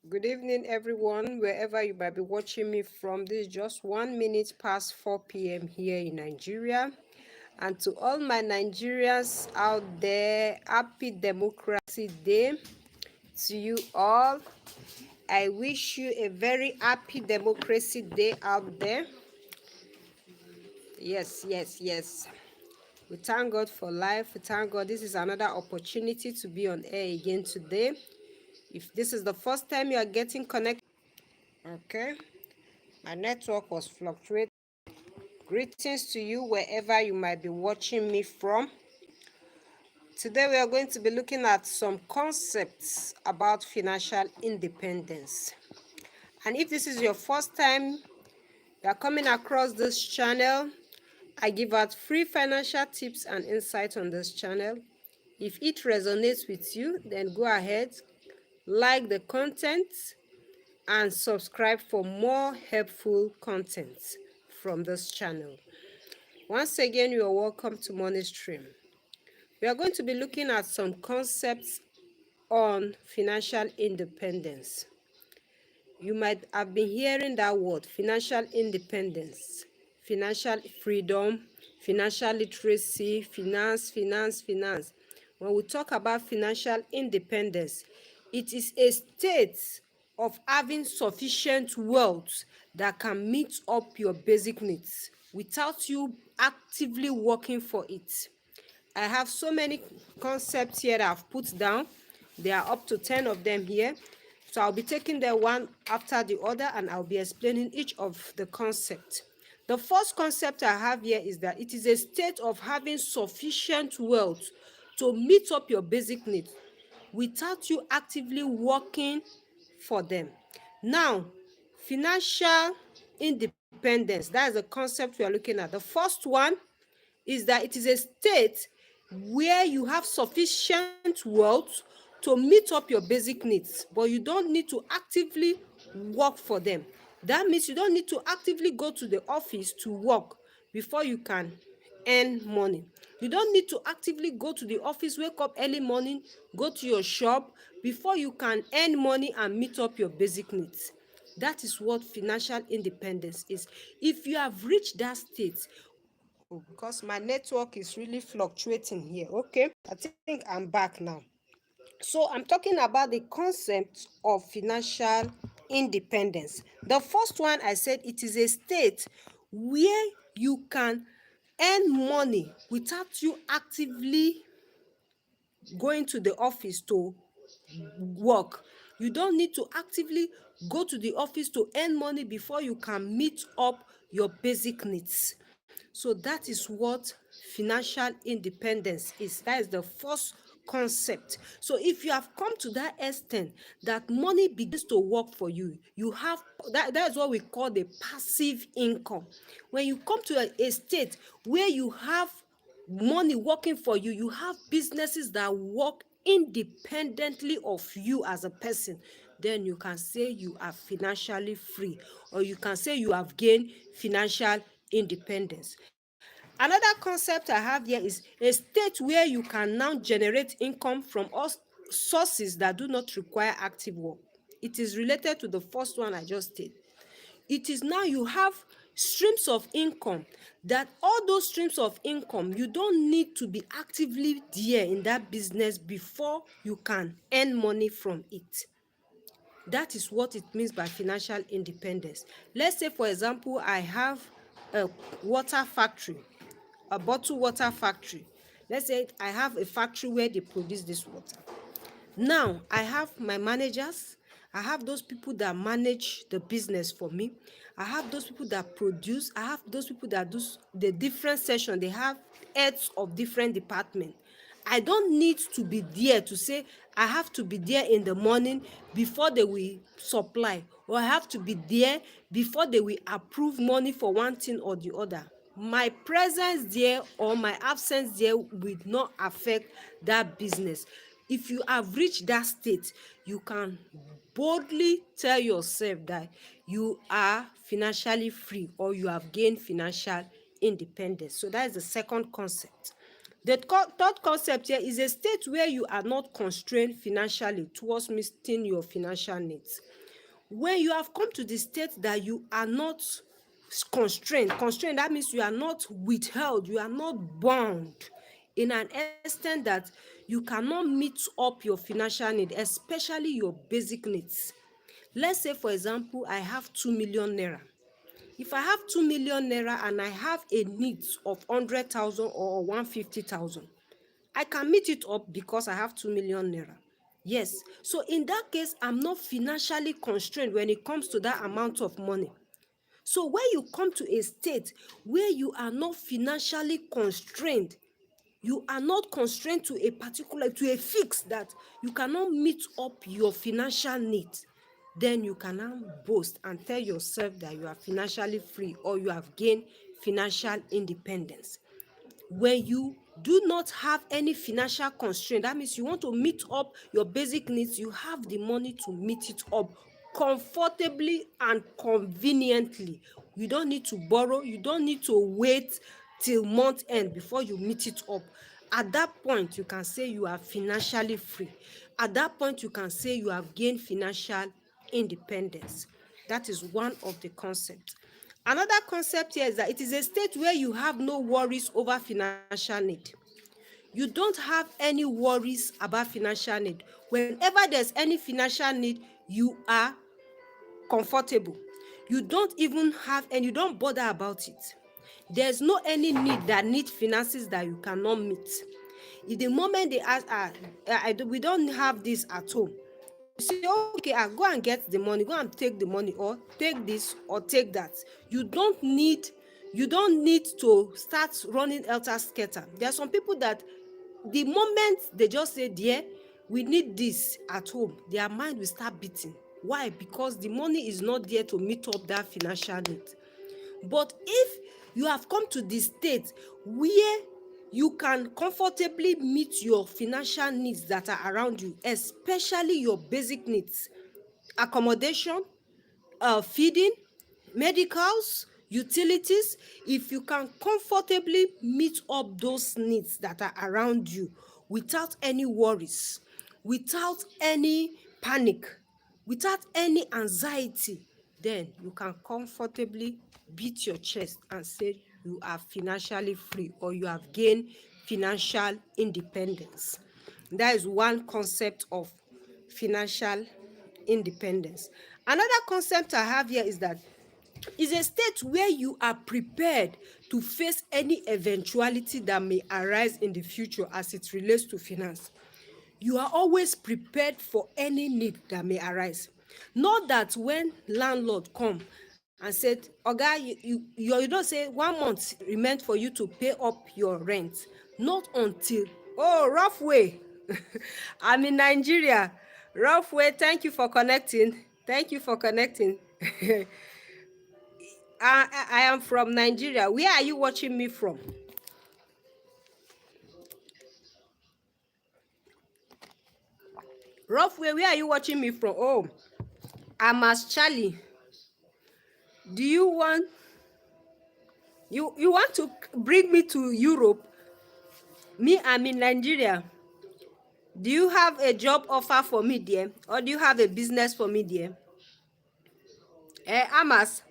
Good evening, everyone, wherever you might be watching me from. This is just 1 minute past 4 p.m. here in Nigeria. And to all my Nigerians out there, happy Democracy Day to you all. I wish you a very happy Democracy Day out there. Yes, yes, yes. We thank God for life. We thank God this is another opportunity to be on air again today. If this is the first time you are getting connected, okay, my network was fluctuating. Greetings to you wherever you might be watching me from. Today we are going to be looking at some concepts about financial independence. And if this is your first time you are coming across this channel, I give out free financial tips and insights on this channel. If it resonates with you, then go ahead, like the content, and subscribe for more helpful content from this channel. Once again, you are welcome to Money Stream. We are going to be looking at some concepts on financial independence. You might have been hearing that word, financial independence, financial freedom, financial literacy, finance. When we talk about financial independence, it is a state of having sufficient wealth that can meet up your basic needs without you actively working for it. I have so many concepts here that I've put down. There are up to 10 of them here. So I'll be taking them one after the other and I'll be explaining each of the concepts. The first concept I have here is that it is a state of having sufficient wealth to meet up your basic needs without you actively working for them. Now, financial independence, that is the concept we are looking at. The first one is that it is a state where you have sufficient wealth to meet up your basic needs, but you don't need to actively work for them. That means you don't need to actively go to the office to work before you can earn money. You don't need to actively go to the office, wake up early morning, go to your shop before you can earn money and meet up your basic needs. That is what financial independence is. If you have reached that state, because my network is really fluctuating here. Okay, I think I'm back now. So I'm talking about the concept of financial independence. The first one, I said it is a state where you can earn money without you actively going to the office to work. You don't need to actively go to the office to earn money before you can meet up your basic needs. So that is what financial independence is. That is the first concept. So if you have come to that extent that money begins to work for you, you have that is what we call the passive income. When you come to a state where you have money working for you, you have businesses that work independently of you as a person, then you can say you are financially free, or you can say you have gained financial independence. Another concept I have here is a state where you can now generate income from all sources that do not require active work. It is related to the first one I just did. It is now you have streams of income, that all those streams of income, you don't need to be actively there in that business before you can earn money from it. That is what it means by financial independence. Let's say, for example, I have a water factory, a bottled water factory. Let's say I have a factory where they produce this water. Now I have my managers, I have those people that manage the business for me, I have those people that produce, I have those people that do the different session. They have heads of different departments. I don't need to be there to say I have to be there in the morning before they will supply, or I have to be there before they will approve money for one thing or the other. My presence there or my absence there will not affect that business. If you have reached that state, you can boldly tell yourself that you are financially free, or you have gained financial independence. So that is the second concept. The third concept here is a state where you are not constrained financially towards meeting your financial needs. When you have come to the state that you are not constrained, that means you are not withheld, you are not bound in an extent that you cannot meet up your financial need, especially your basic needs. Let's say, for example, I have 2 million naira. If I have 2 million naira and I have a need of 100,000 or 150,000, I can meet it up because I have 2 million naira. Yes. So in that case, I'm not financially constrained when it comes to that amount of money. So when you come to a state where you are not financially constrained, you are not constrained to a fix that you cannot meet up your financial needs, then you can now boast and tell yourself that you are financially free or you have gained financial independence. When you do not have any financial constraint, that means you want to meet up your basic needs, you have the money to meet it up comfortably and conveniently. You don't need to borrow, you don't need to wait till month end before you meet it up. At that point, you can say you are financially free. At that point, you can say you have gained financial independence. That is one of the concepts. Another concept here is that it is a state where you have no worries over financial need. You don't have any worries about financial need. Whenever there's any financial need, you are comfortable. You don't even have, and you don't bother about it. There's no any need that need finances that you cannot meet. If the moment they ask, we don't have this at home, you say, okay, go and get the money, go and take the money, or take this or take that. You don't need to start running helter skelter. There are some people that the moment they just say, dear, we need this at home, their mind will start beating. Why? Because the money is not there to meet up that financial need. But if you have come to the state where you can comfortably meet your financial needs that are around you, especially your basic needs, accommodation, feeding, medicals, utilities, if you can comfortably meet up those needs that are around you without any worries, without any panic, without any anxiety, then you can comfortably beat your chest and say you are financially free or you have gained financial independence. That is one concept of financial independence. Another concept I have here is that it's a state where you are prepared to face any eventuality that may arise in the future as it relates to finance. You are always prepared for any need that may arise. Not that when landlord come and said, oga, you don't say 1 month remain for you to pay up your rent. Not until, oh, rough way. I'm in Nigeria. Rough way, thank you for connecting. Thank you for connecting. I am from Nigeria. Where are you watching me from? Rough way, where are you watching me from? Oh, I'm as Charlie. Do you want you want to bring me to Europe? Me, I'm in Nigeria. Do you have a job offer for me there? Or do you have a business for me there? Amas,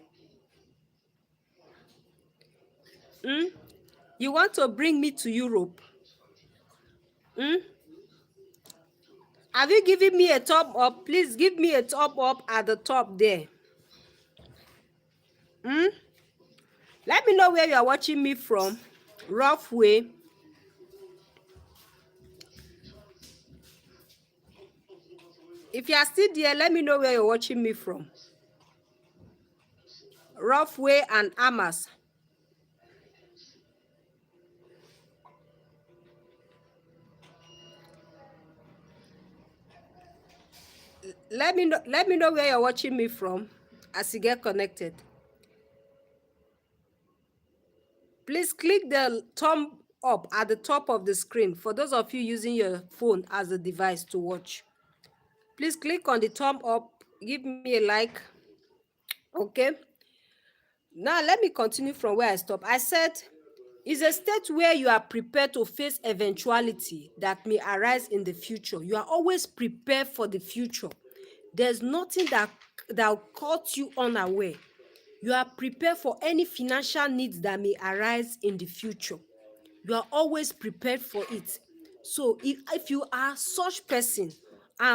you want to bring me to Europe? Hmm? Have you given me a thumb up? Please give me a thumb up at the top there. Hmm? Let me know where you are watching me from. Rough way. If you are still there, let me know where you're watching me from. Rough way and Amas. Let me know where you're watching me from as you get connected. Please click the thumb up at the top of the screen for those of you using your phone as a device to watch. Please click on the thumb up, give me a like. Okay. Now let me continue from where I stopped. I said Is a state where you are prepared to face eventuality that may arise in the future. You are always prepared for the future. There's nothing that caught you unaware. You are prepared for any financial needs that may arise in the future. You are always prepared for it. So if you are such person,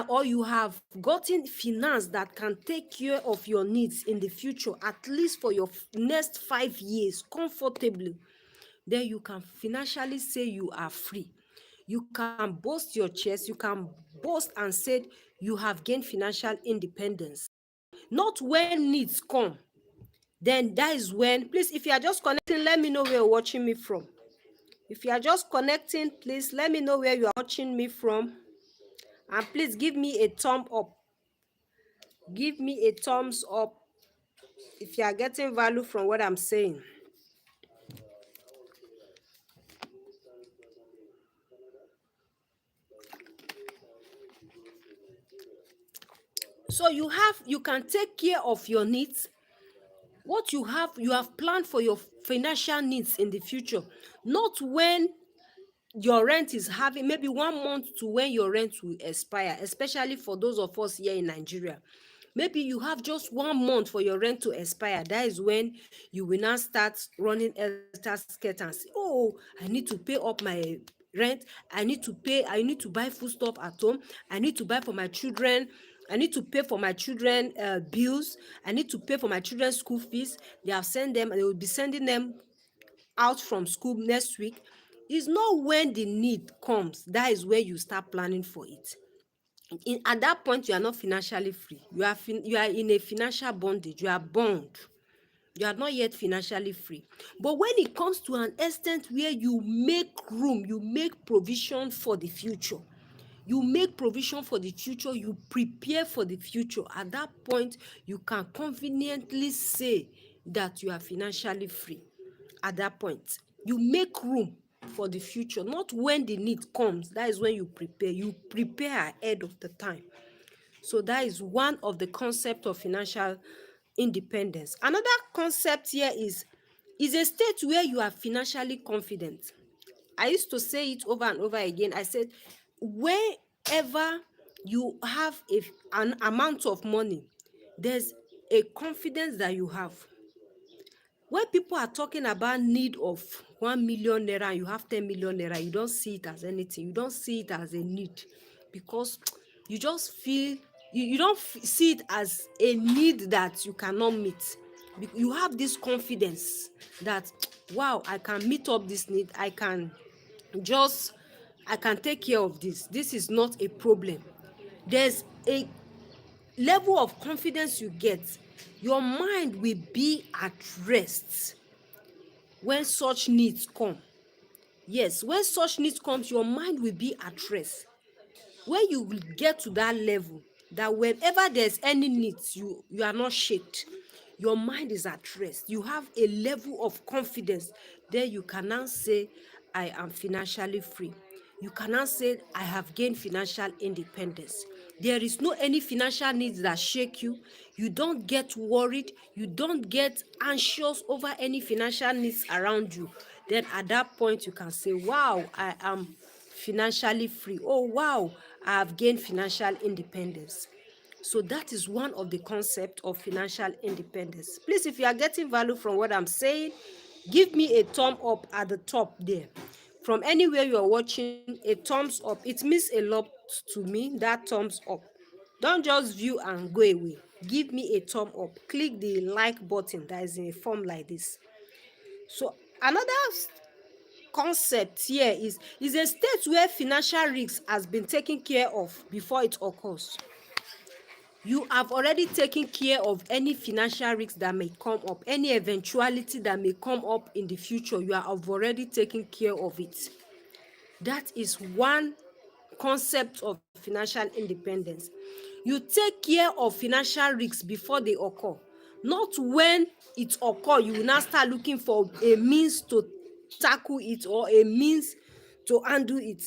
or you have gotten finance that can take care of your needs in the future, at least for your next 5 years comfortably, then you can financially say you are free. You can boast your chest, you can boast and say you have gained financial independence. Not when needs come, then that is when, please, if you are just connecting, let me know where you're watching me from. If you are just connecting, please let me know where you are watching me from. And please give me a thumb up. Give me a thumbs up if you are getting value from what I'm saying. So you can take care of your needs. What you have planned for your financial needs in the future, not when your rent is having maybe 1 month to when your rent will expire, especially for those of us here in Nigeria. Maybe you have just 1 month for your rent to expire. That is when you will now start running elter skelter and say, oh, I need to pay up my rent, I need to buy food stuff at home, I need to buy for my children, I need to pay for my children bills, I need to pay for my children's school fees. They will be sending them out from school next week. Is not when the need comes, that is where you start planning for it. At that point, you are not financially free. You are in a financial bondage. You are bound. You are not yet financially free. But when it comes to an extent where you make room, you make provision for the future, you make provision for the future, you prepare for the future, at that point you can conveniently say that you are financially free. At that point you make room for the future, not when the need comes. That is when you prepare ahead of the time. So that is one of the concept of financial independence. Another concept here is a state where you are financially confident. I used to say it over and over again. I said, wherever you have an amount of money, there's a confidence that you have. When people are talking about need of 1 million naira and you have 10 million naira, you don't see it as anything. You don't see it as a need, because you just feel you don't see it as a need that you cannot meet. You have this confidence that, wow, I can meet up this need. Just I can take care of this. This is not a problem. There's a level of confidence you get. Your mind will be at rest when such needs come. Yes, when such needs comes, your mind will be at rest. When you will get to that level, that whenever there's any needs, you are not shaked. Your mind is at rest. You have a level of confidence. Then you can now say, I am financially free. You can now say, I have gained financial independence. There is no any financial needs that shake you. You don't get worried. You don't get anxious over any financial needs around you. Then at that point, you can say, wow, I am financially free. Oh, wow, I have gained financial independence. So that is one of the concepts of financial independence. Please, if you are getting value from what I'm saying, give me a thumb up at the top there. From anywhere you are watching, a thumbs up. It means a lot to me, that thumbs up. Don't just view and go away. Give me a thumb up. Click the like button that is in a form like this. So another concept here is a state where financial risk has been taken care of before it occurs. You have already taken care of any financial risk that may come up, any eventuality that may come up in the future. You have already taken care of it. That is one concept of financial independence. You take care of financial risks before they occur. Not when it occur, you will now start looking for a means to tackle it or a means to handle it.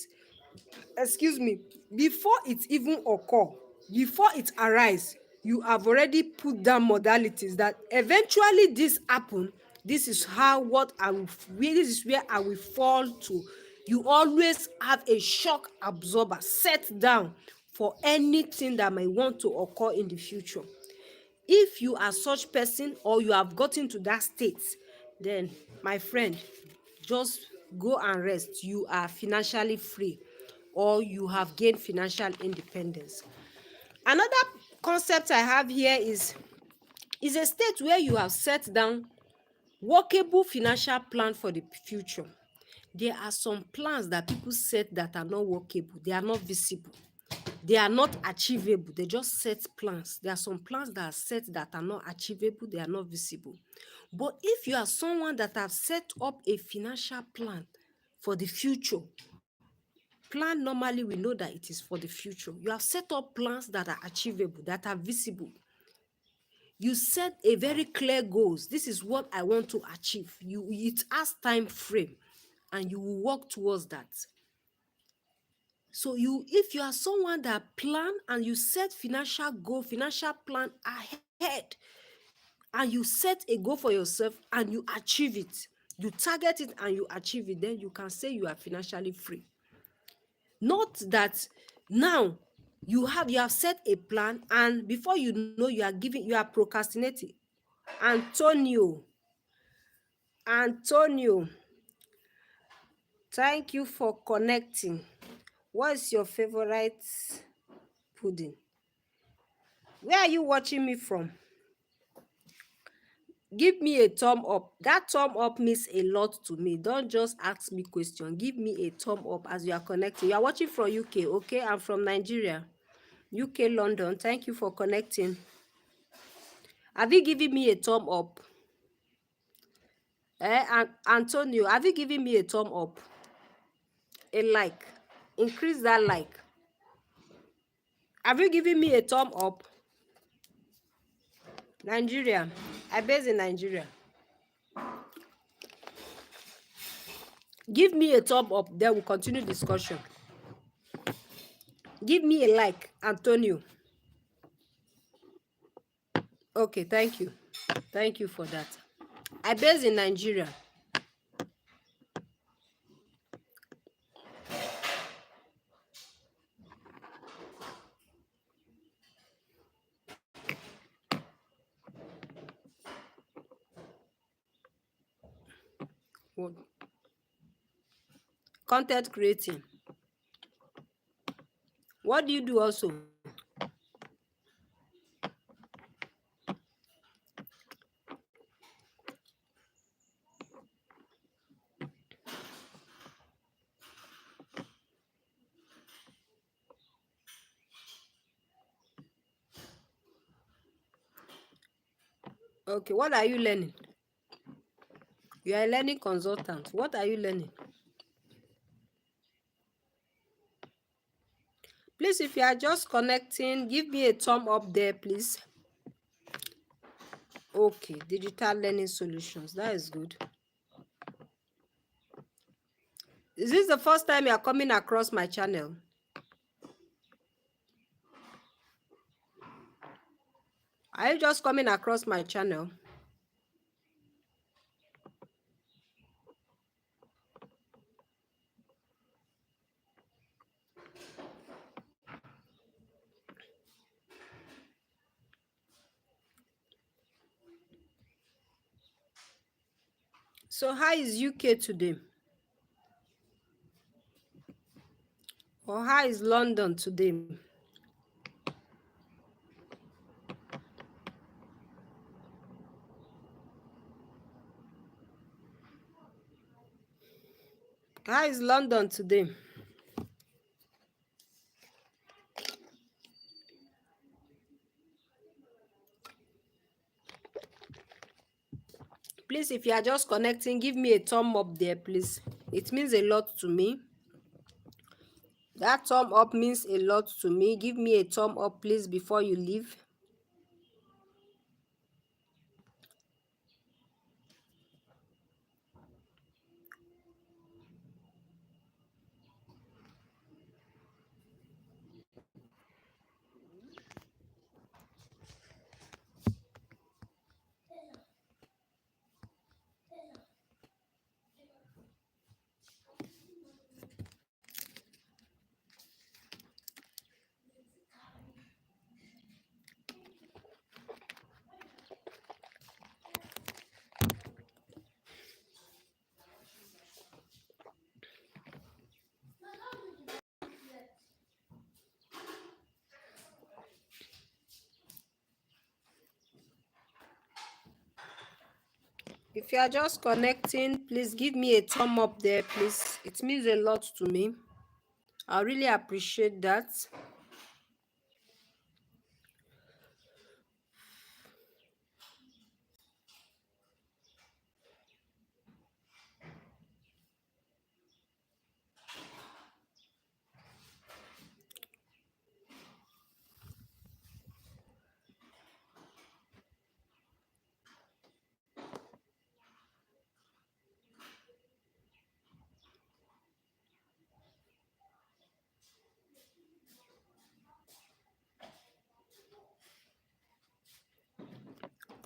Excuse me. Before it even occur, before it arise, you have already put down modalities that eventually this happen, This is how what I will, this is where I will fall to. You always have a shock absorber set down for anything that might want to occur in the future. If you are such person, or you have gotten to that state, then my friend, just go and rest. You are financially free, or you have gained financial independence. Another concept I have here is a state where you have set down workable financial plan for the future. There are some plans that people set that are not workable, they are not visible, they are not achievable. They just set plans. There are some plans that are set that are not achievable, they are not visible. But if you are someone that have set up a financial plan for the future, plan normally we know that it is for the future. You have set up plans that are achievable, that are visible. You set a very clear goals. This is what I want to achieve. It has time frame, and you will work towards that. So if you are someone that plan and you set financial goal, financial plan ahead, and you set a goal for yourself and you achieve it, you target it and you achieve it, then you can say you are financially free. Not that now you have set a plan, and before you know, you are procrastinating. Antonio, thank you for connecting. What's your favorite pudding? Where are you watching me from? Give me a thumb up. That thumb up means a lot to me. Don't just ask me question. Give me a thumb up as you are connecting. You are watching from UK, okay? I'm from Nigeria. UK, London. Thank you for connecting. Have you given me a thumb up? Antonio, have you given me a thumb up? A like. Increase that like. Have you given me a thumb up? Nigeria. I base in Nigeria. Give me a thumb up, then we'll continue discussion. Give me a like, Antonio. Okay, thank you. Thank you for that. I base in Nigeria. Content creating. What do you do also? Okay, what are you learning? You are a learning consultant. What are you learning? Please, if you are just connecting, give me a thumb up there, please. Okay, digital learning solutions. That is good. Is this the first time you are coming across my channel? Are you just coming across my channel? So how is UK today? Or how is London today? How is London today? Please, if you are just connecting, give me a thumb up there, please. It means a lot to me. That thumb up means a lot to me. Give me a thumb up, please, before you leave. If you are just connecting, please give me a thumb up there, please. It means a lot to me. I really appreciate that.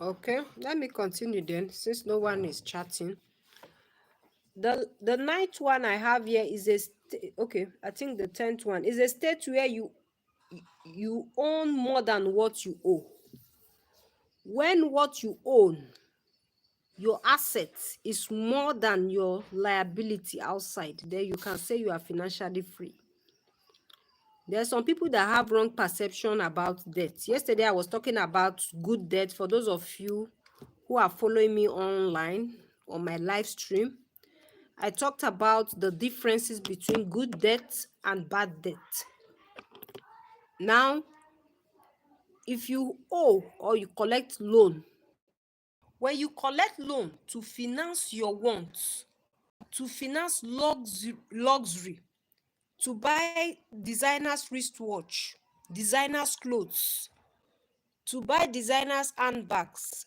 Okay, let me continue then, since no one is chatting. The ninth one I have here is okay, I think the 10th one is a state where you own more than what you owe. When what you own, your asset, is more than your liability outside, then you can say you are financially free. There are some people that have wrong perception about debt. Yesterday I was talking about good debt. For those of you who are following me online on my live stream, I talked about the differences between good debt and bad debt. Now, if you owe or you collect loan, when you collect loan to finance your wants, to finance luxury, to buy designers wristwatch, designers clothes, to buy designers handbags,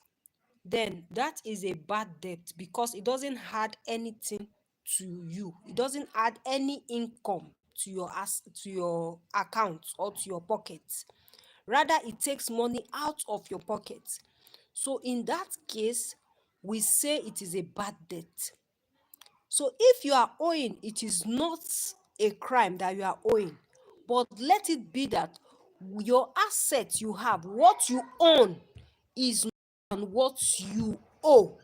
then that is a bad debt because it doesn't add anything to you. It doesn't add any income to your account or to your pocket. Rather, it takes money out of your pocket. So in that case, we say it is a bad debt. So if you are owing, it is not a crime that you are owing, but let it be that your asset you have, what you own, is more than what you owe.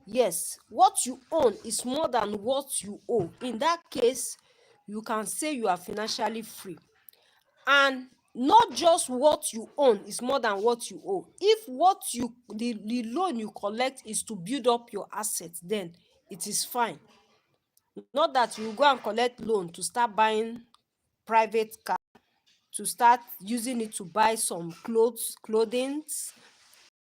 Yes, what you own is more than what you owe. In that case, you can say you are financially free. And not just what you own is more than what you owe. If the loan you collect is to build up your assets, then it is fine. Not that you go and collect loan to start buying private car, to start using it to buy some clothing,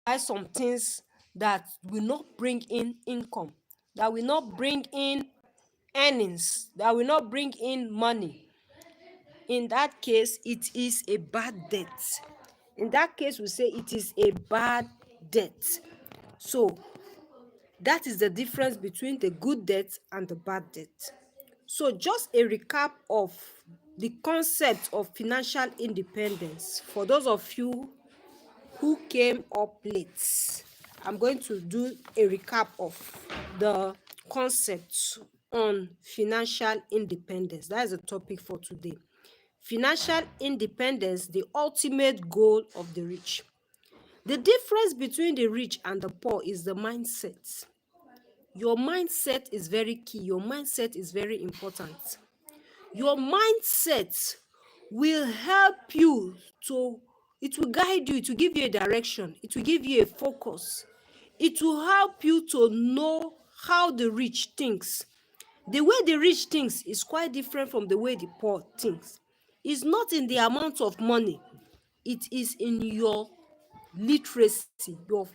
buy some things that will not bring in income, that will not bring in earnings, that will not bring in money. In that case, it is a bad debt. In that case, we say it is a bad debt. So that is the difference between the good debt and the bad debt. So just a recap of the concept of financial independence for those of you who came up late. I'm going to do a recap of the concepts on financial independence. That is the topic for today. Financial independence, the ultimate goal of the rich. The difference between the rich and the poor is the mindset. Your mindset is very key. Your mindset is very important. Your mindset will help you to, it will guide you, it will give you a direction, it will give you a focus. It will help you to know how the rich thinks. The way the rich thinks is quite different from the way the poor thinks. It's not in the amount of money, it is in your literacy,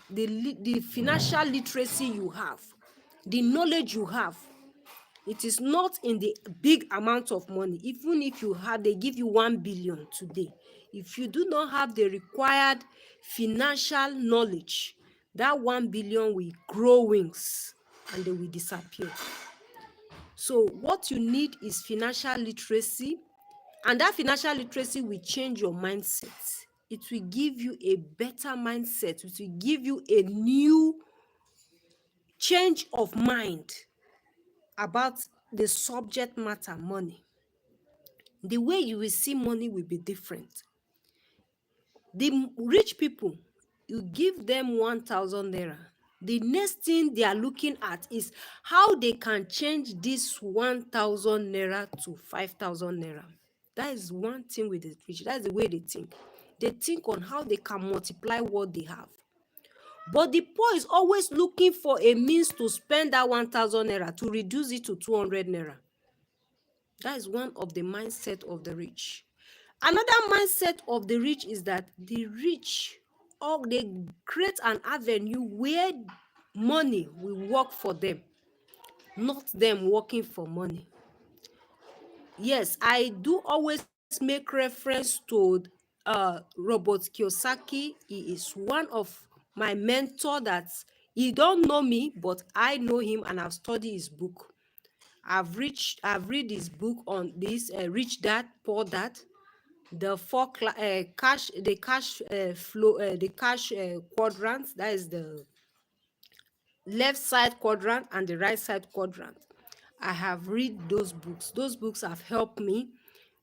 the financial literacy you have, the knowledge you have. It is not in the big amount of money. Even if they give you 1 billion today, if you do not have the required financial knowledge, that 1 billion will grow wings and they will disappear. So what you need is financial literacy, and that financial literacy will change your mindset. It will give you a better mindset. It will give you a new change of mind about the subject matter money. The way you will see money will be different. The rich people, you give them 1,000 naira. The next thing they are looking at is how they can change this 1,000 naira to 5,000 naira. That is one thing with the rich. That's the way they think. They think on how they can multiply what they have. But the poor is always looking for a means to spend that 1,000 naira to reduce it to 200 naira. That is one of the mindset of the rich. Another mindset of the rich is that the rich, or they create an avenue where money will work for them, not them working for money. Yes, I do always make reference to Robert Kiyosaki. He is one of my mentor that he don't know me, but I know him and I've studied his book. I've read his book on this Rich Dad Poor Dad, the cash flow, the cash quadrants. That is the left side quadrant and the right side quadrant. I have read those books. Those books have helped me.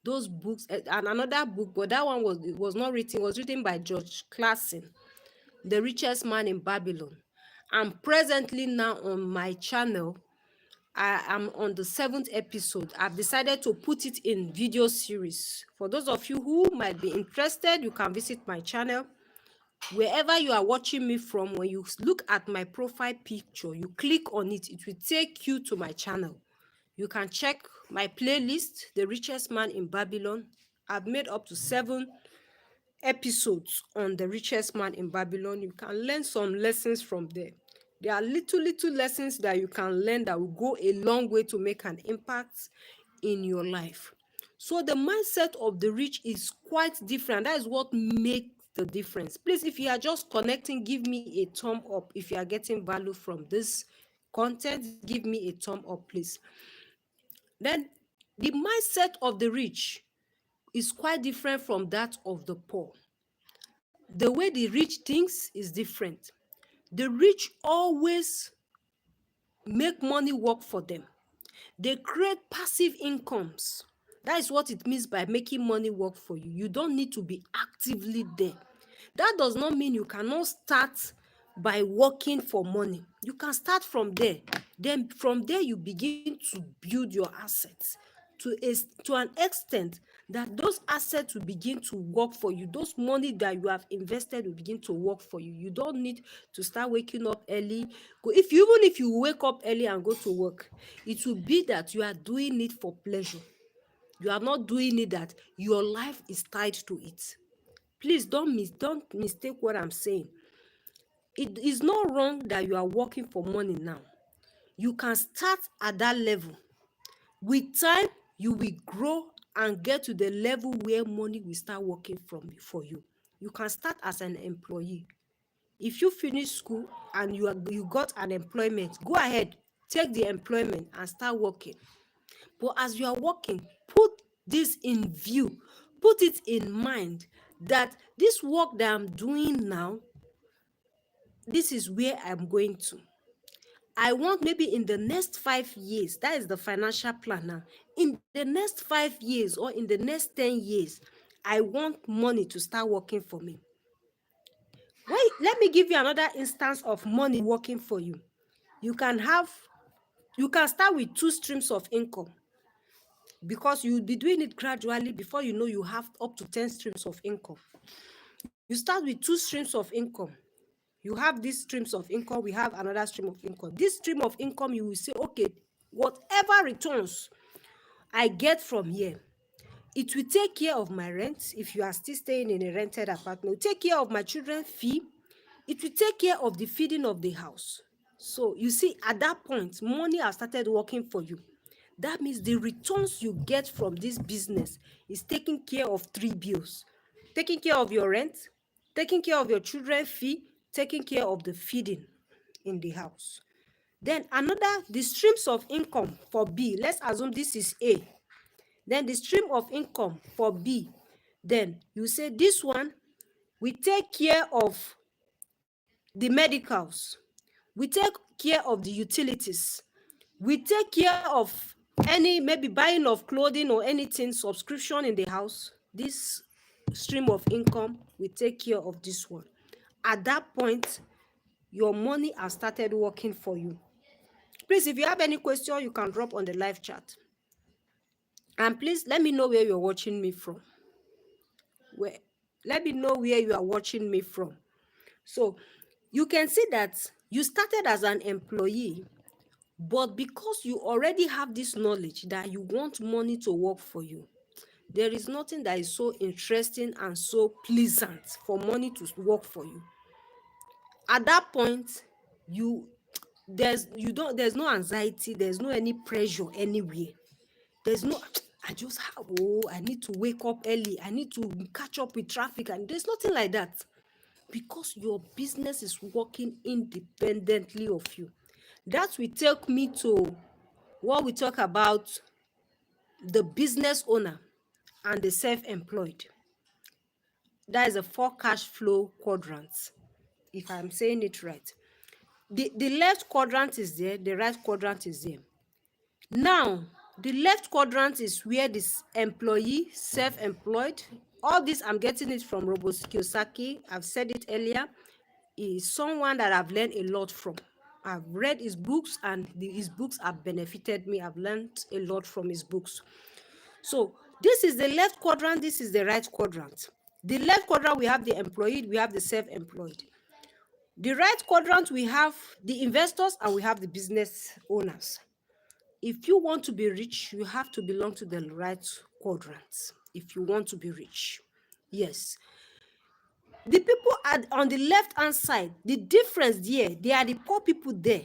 Those books, and another book, but that one was not written. It was written by George Clason, The Richest Man in Babylon. And presently now on my channel, I am on the 7th episode. I've decided to put it in video series. For those of you who might be interested, you can visit my channel. Wherever you are watching me from, when you look at my profile picture, you click on it, it will take you to my channel. You can check my playlist, The Richest Man in Babylon. I've made up to 7 episodes on The Richest Man in Babylon. You can learn some lessons from there. There are little lessons that you can learn that will go a long way to make an impact in your life. So the mindset of the rich is quite different. That is what makes the difference. Please, if you are just connecting, give me a thumb up. If you are getting value from this content, give me a thumb up, please. Then the mindset of the rich is quite different from that of the poor. The way the rich thinks is different. The rich always make money work for them. They create passive incomes. That is what it means by making money work for you. You don't need to be actively there. That does not mean you cannot start by working for money. You can start from there. Then from there, you begin to build your assets to an extent that those assets will begin to work for you. Those money that you have invested will begin to work for you. You don't need to start waking up early. Even if you wake up early and go to work, it will be that you are doing it for pleasure. You are not doing it that your life is tied to it. Please don't mistake what I'm saying. It is not wrong that you are working for money now. You can start at that level. With time, you will grow and get to the level where money will start working for you. You can start as an employee. If you finish school and you got an employment, go ahead, take the employment and start working. But as you are working, put this in view, put it in mind that this work that I'm doing now, this is where I'm going to. I want maybe in the next 5 years, that is the financial plan now. In the next 5 years or in the next 10 years, I want money to start working for me. Wait, let me give you another instance of money working for you. You can start with 2 streams of income, because you'll be doing it gradually. Before you know, you have up to 10 streams of income. You start with 2 streams of income. You have these streams of income, we have another stream of income. This stream of income, you will say, okay, whatever returns I get from here, it will take care of my rent. If you are still staying in a rented apartment, it will take care of my children's fee. It will take care of the feeding of the house. So you see, at that point, money has started working for you. That means the returns you get from this business is taking care of 3 bills: taking care of your rent, taking care of your children's fee, taking care of the feeding in the house. Then the streams of income for B, let's assume this is A. Then the stream of income for B, then you say this one, we take care of the medicals, we take care of the utilities, we take care of any maybe buying of clothing or anything, subscription in the house. This stream of income will take care of this one. At that point, your money has started working for you. Please, if you have any question, you can drop on the live chat. And please let me know where you're watching me from. Let me know where you are watching me from. So you can see that you started as an employee, but because you already have this knowledge that you want money to work for you, there is nothing that is so interesting and so pleasant for money to work for you. At that point, you there's no anxiety, there's no any pressure anywhere. There's no I just have, oh, I need to wake up early, I need to catch up with traffic, and there's nothing like that, because your business is working independently of you. That will take me to what we talk about, the business owner and the self-employed. That is a four cash flow quadrants, if I'm saying it right. The left quadrant is there, the right quadrant is there. Now, the left quadrant is where this employee, self-employed, all this I'm getting it from Robert Kiyosaki. I've said it earlier. Is someone that I've learned a lot from. I've read his books, and his books have benefited me. I've learned a lot from his books. So this is the left quadrant, this is the right quadrant. The left quadrant, we have the employed, we have the self-employed. The right quadrant, we have the investors and we have the business owners. If you want to be rich, you have to belong to the right quadrant. If you want to be rich, yes. The people on the left hand side, the difference there, they are the poor people there.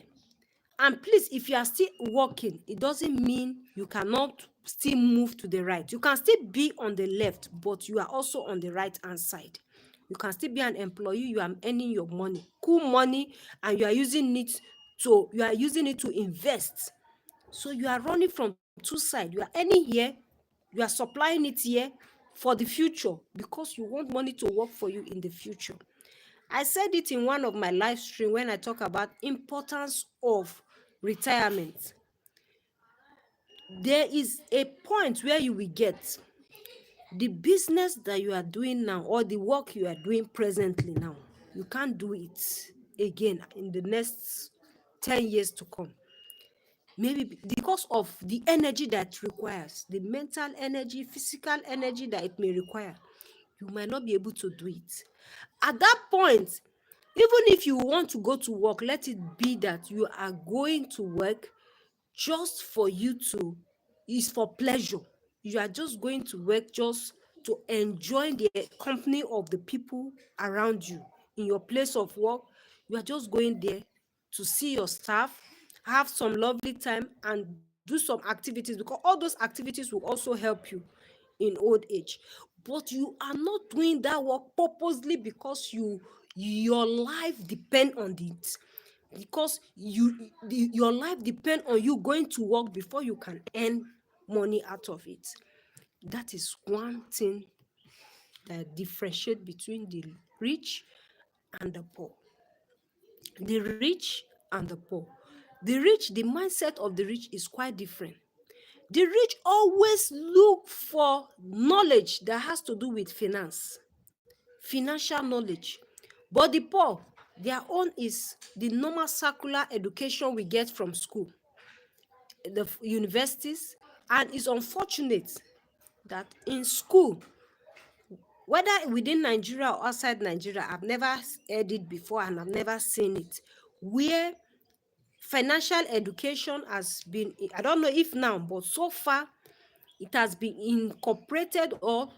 And please, if you are still working, it doesn't mean you cannot still move to the right. You can still be on the left, but you are also on the right hand side. You can still be an employee, you are earning your money, cool money, and you are using it to invest. So you are running from two sides. You are earning here, you are supplying it here for the future, because you want money to work for you in the future. I said it in one of my live stream when I talk about importance of retirement. There is a point where you will get the business that you are doing now, or the work you are doing presently now. You can't do it again in the next 10 years to come. Maybe because of the energy that it requires, the mental energy, physical energy that it may require, you might not be able to do it. At that point, even if you want to go to work, let it be that you are going to work just for you to, is for pleasure. You are just going to work just to enjoy the company of the people around you in your place of work. You are just going there to see your staff, have some lovely time, and do some activities, because all those activities will also help you in old age. But you are not doing that work purposely because your life depend on it, because your life depend on you going to work before you can earn money out of it. That is one thing that differentiates between the rich and the poor. The rich and the poor. The rich, the mindset of the rich is quite different. The rich always look for knowledge that has to do with finance, financial knowledge. But the poor, their own is the normal circular education we get from school, the universities. And it's unfortunate that in school, whether within Nigeria or outside Nigeria, I've never heard it before and I've never seen it, where financial education has been, I don't know if now, but so far it has been incorporated or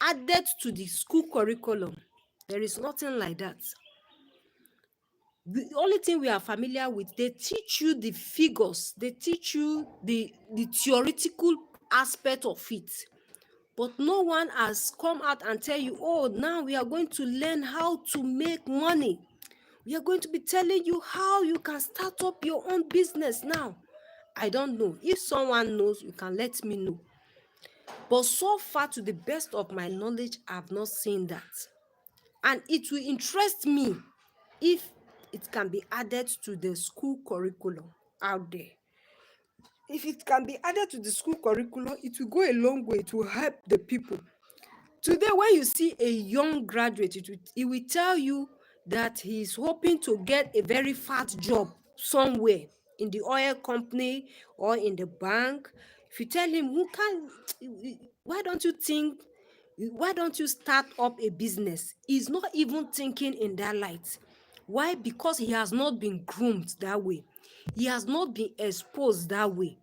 added to the school curriculum. There is nothing like that. The only thing we are familiar with, they teach you the figures, they teach you the theoretical aspect of it. But no one has come out and tell you, oh, now we are going to learn how to make money. We are going to be telling you how you can start up your own business now. I don't know. If someone knows, you can let me know. But so far, to the best of my knowledge, I've not seen that. And it will interest me if it can be added to the school curriculum out there. If it can be added to the school curriculum, it will go a long way to help the people. Today, when you see a young graduate, it will tell you that he's hoping to get a very fat job somewhere in the oil company or in the bank. If you tell him, who can, why don't you think, why don't you start up a business? He's not even thinking in that light. Why? Because he has not been groomed that way. He has not been exposed that way.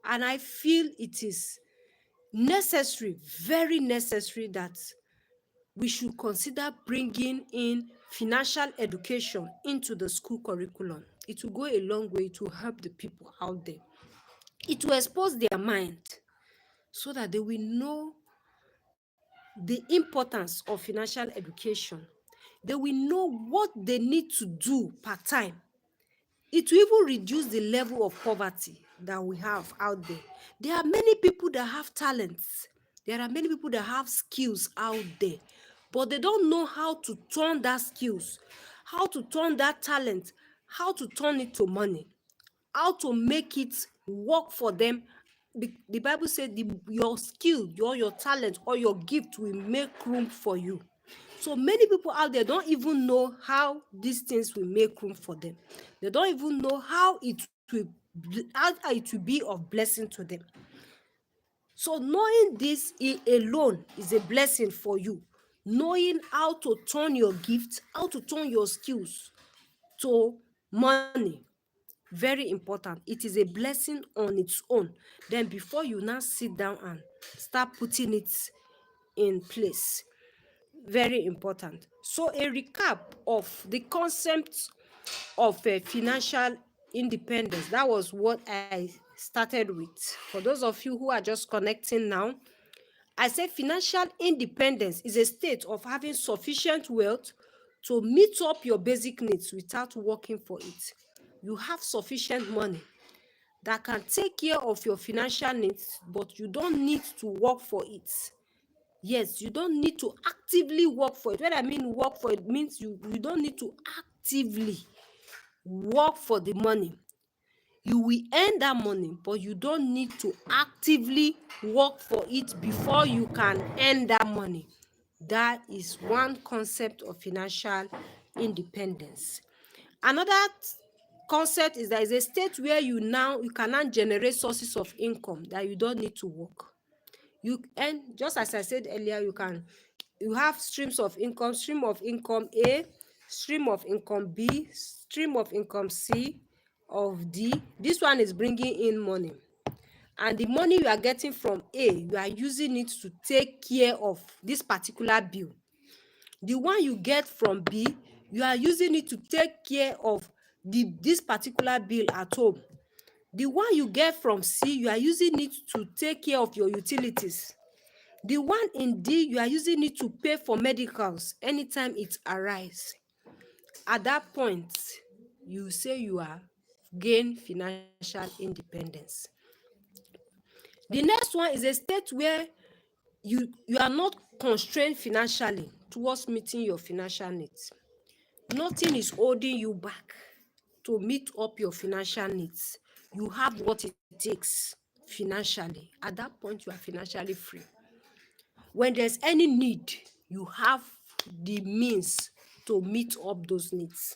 And I feel it is necessary, very necessary, that we should consider bringing in financial education into the school curriculum. It will go a long way to help the people out there. It will expose their mind so that they will know the importance of financial education. They will know what they need to do part time. It will even reduce the level of poverty that we have out there. There are many people that have talents. There are many people that have skills out there, but they don't know how to turn that skills, how to turn that talent, how to turn it to money, how to make it work for them. The Bible said your skill, your talent, or your gift will make room for you. So many people out there don't even know how these things will make room for them. They don't even know how it will be of blessing to them. So knowing this alone is a blessing for you. Knowing how to turn your gift, how to turn your skills to money, very important. It is a blessing on its own. Then before you now sit down and start putting it in place, very important. So a recap of the concept of financial independence, that was what I started with. For those of you who are just connecting now, I said financial independence is a state of having sufficient wealth to meet up your basic needs without working for it. You have sufficient money that can take care of your financial needs, but you don't need to work for it. Yes, you don't need to actively work for it. When I mean work for it, means you don't need to actively work for the money. You will earn that money, but you don't need to actively work for it before you can earn that money. That is one concept of financial independence. Another concept is there is a state where you can now generate sources of income that you don't need to work. You earn, just as I said earlier, you have streams of income: stream of income A, stream of income B, stream of income C, of D. This one is bringing in money, and the money you are getting from A, you are using it to take care of this particular bill. The one you get from B, you are using it to take care of this particular bill at home. The one you get from C, you are using it to take care of your utilities. The one in D, you are using it to pay for medicals anytime it arises. At that point, you say you are gain financial independence. The next one is a state where you are not constrained financially towards meeting your financial needs. Nothing is holding you back to meet up your financial needs. You have what it takes financially. At that point, you are financially free. When there's any need, you have the means to meet up those needs.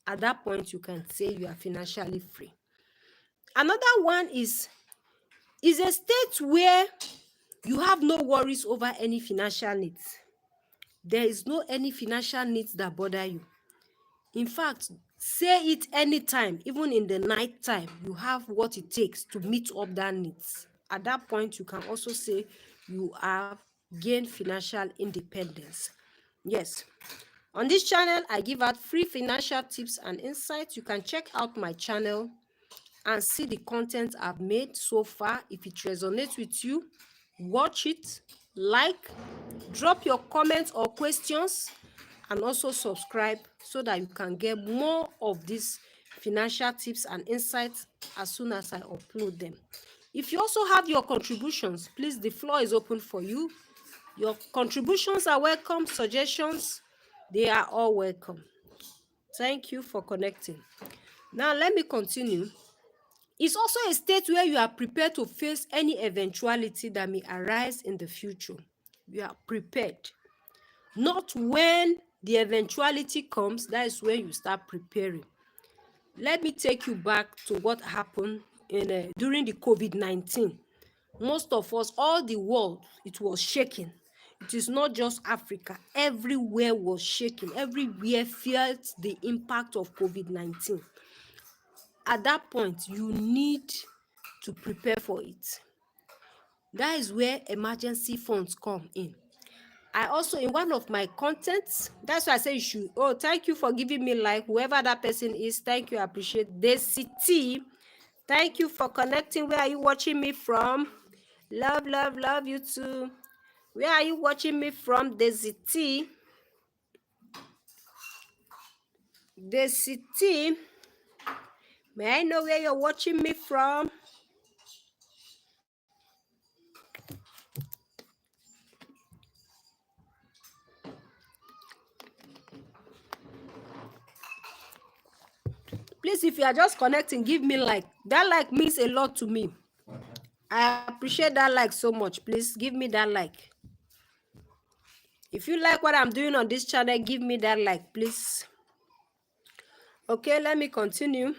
At that point, you can say you are financially free. Another one is a state where you have no worries over any financial needs. There is no any financial needs that bother you. In fact, say it anytime, even in the night time, you have what it takes to meet up that needs. At that point, you can also say you have gained financial independence. Yes. On this channel, I give out free financial tips and insights. You can check out my channel and see the content I've made so far. If it resonates with you, watch it, like, drop your comments or questions, and also subscribe so that you can get more of these financial tips and insights as soon as I upload them. If you also have your contributions, please, the floor is open for you. Your contributions are welcome. Suggestions, they are all welcome. Thank you for connecting. Now, let me continue. It's also a state where you are prepared to face any eventuality that may arise in the future. You are prepared. Not when the eventuality comes, that is when you start preparing. Let me take you back to what happened during the COVID-19. Most of us, all the world, it was shaking. It is not just Africa. Everywhere was shaking. Everywhere felt the impact of COVID-19. At that point, you need to prepare for it. That is where emergency funds come in. I also, in one of my contents, that's why I say you should. Oh, thank you for giving me like, whoever that person is. Thank you, I appreciate. Desi, thank you for connecting. Where are you watching me from? Love, love, love you too. Where are you watching me from? Desi T. Desi T. May I know where you're watching me from? Please, if you are just connecting, give me like. That like means a lot to me. I appreciate that like so much. Please give me that like. If you like what I'm doing on this channel, give me that like, please. Okay, let me continue.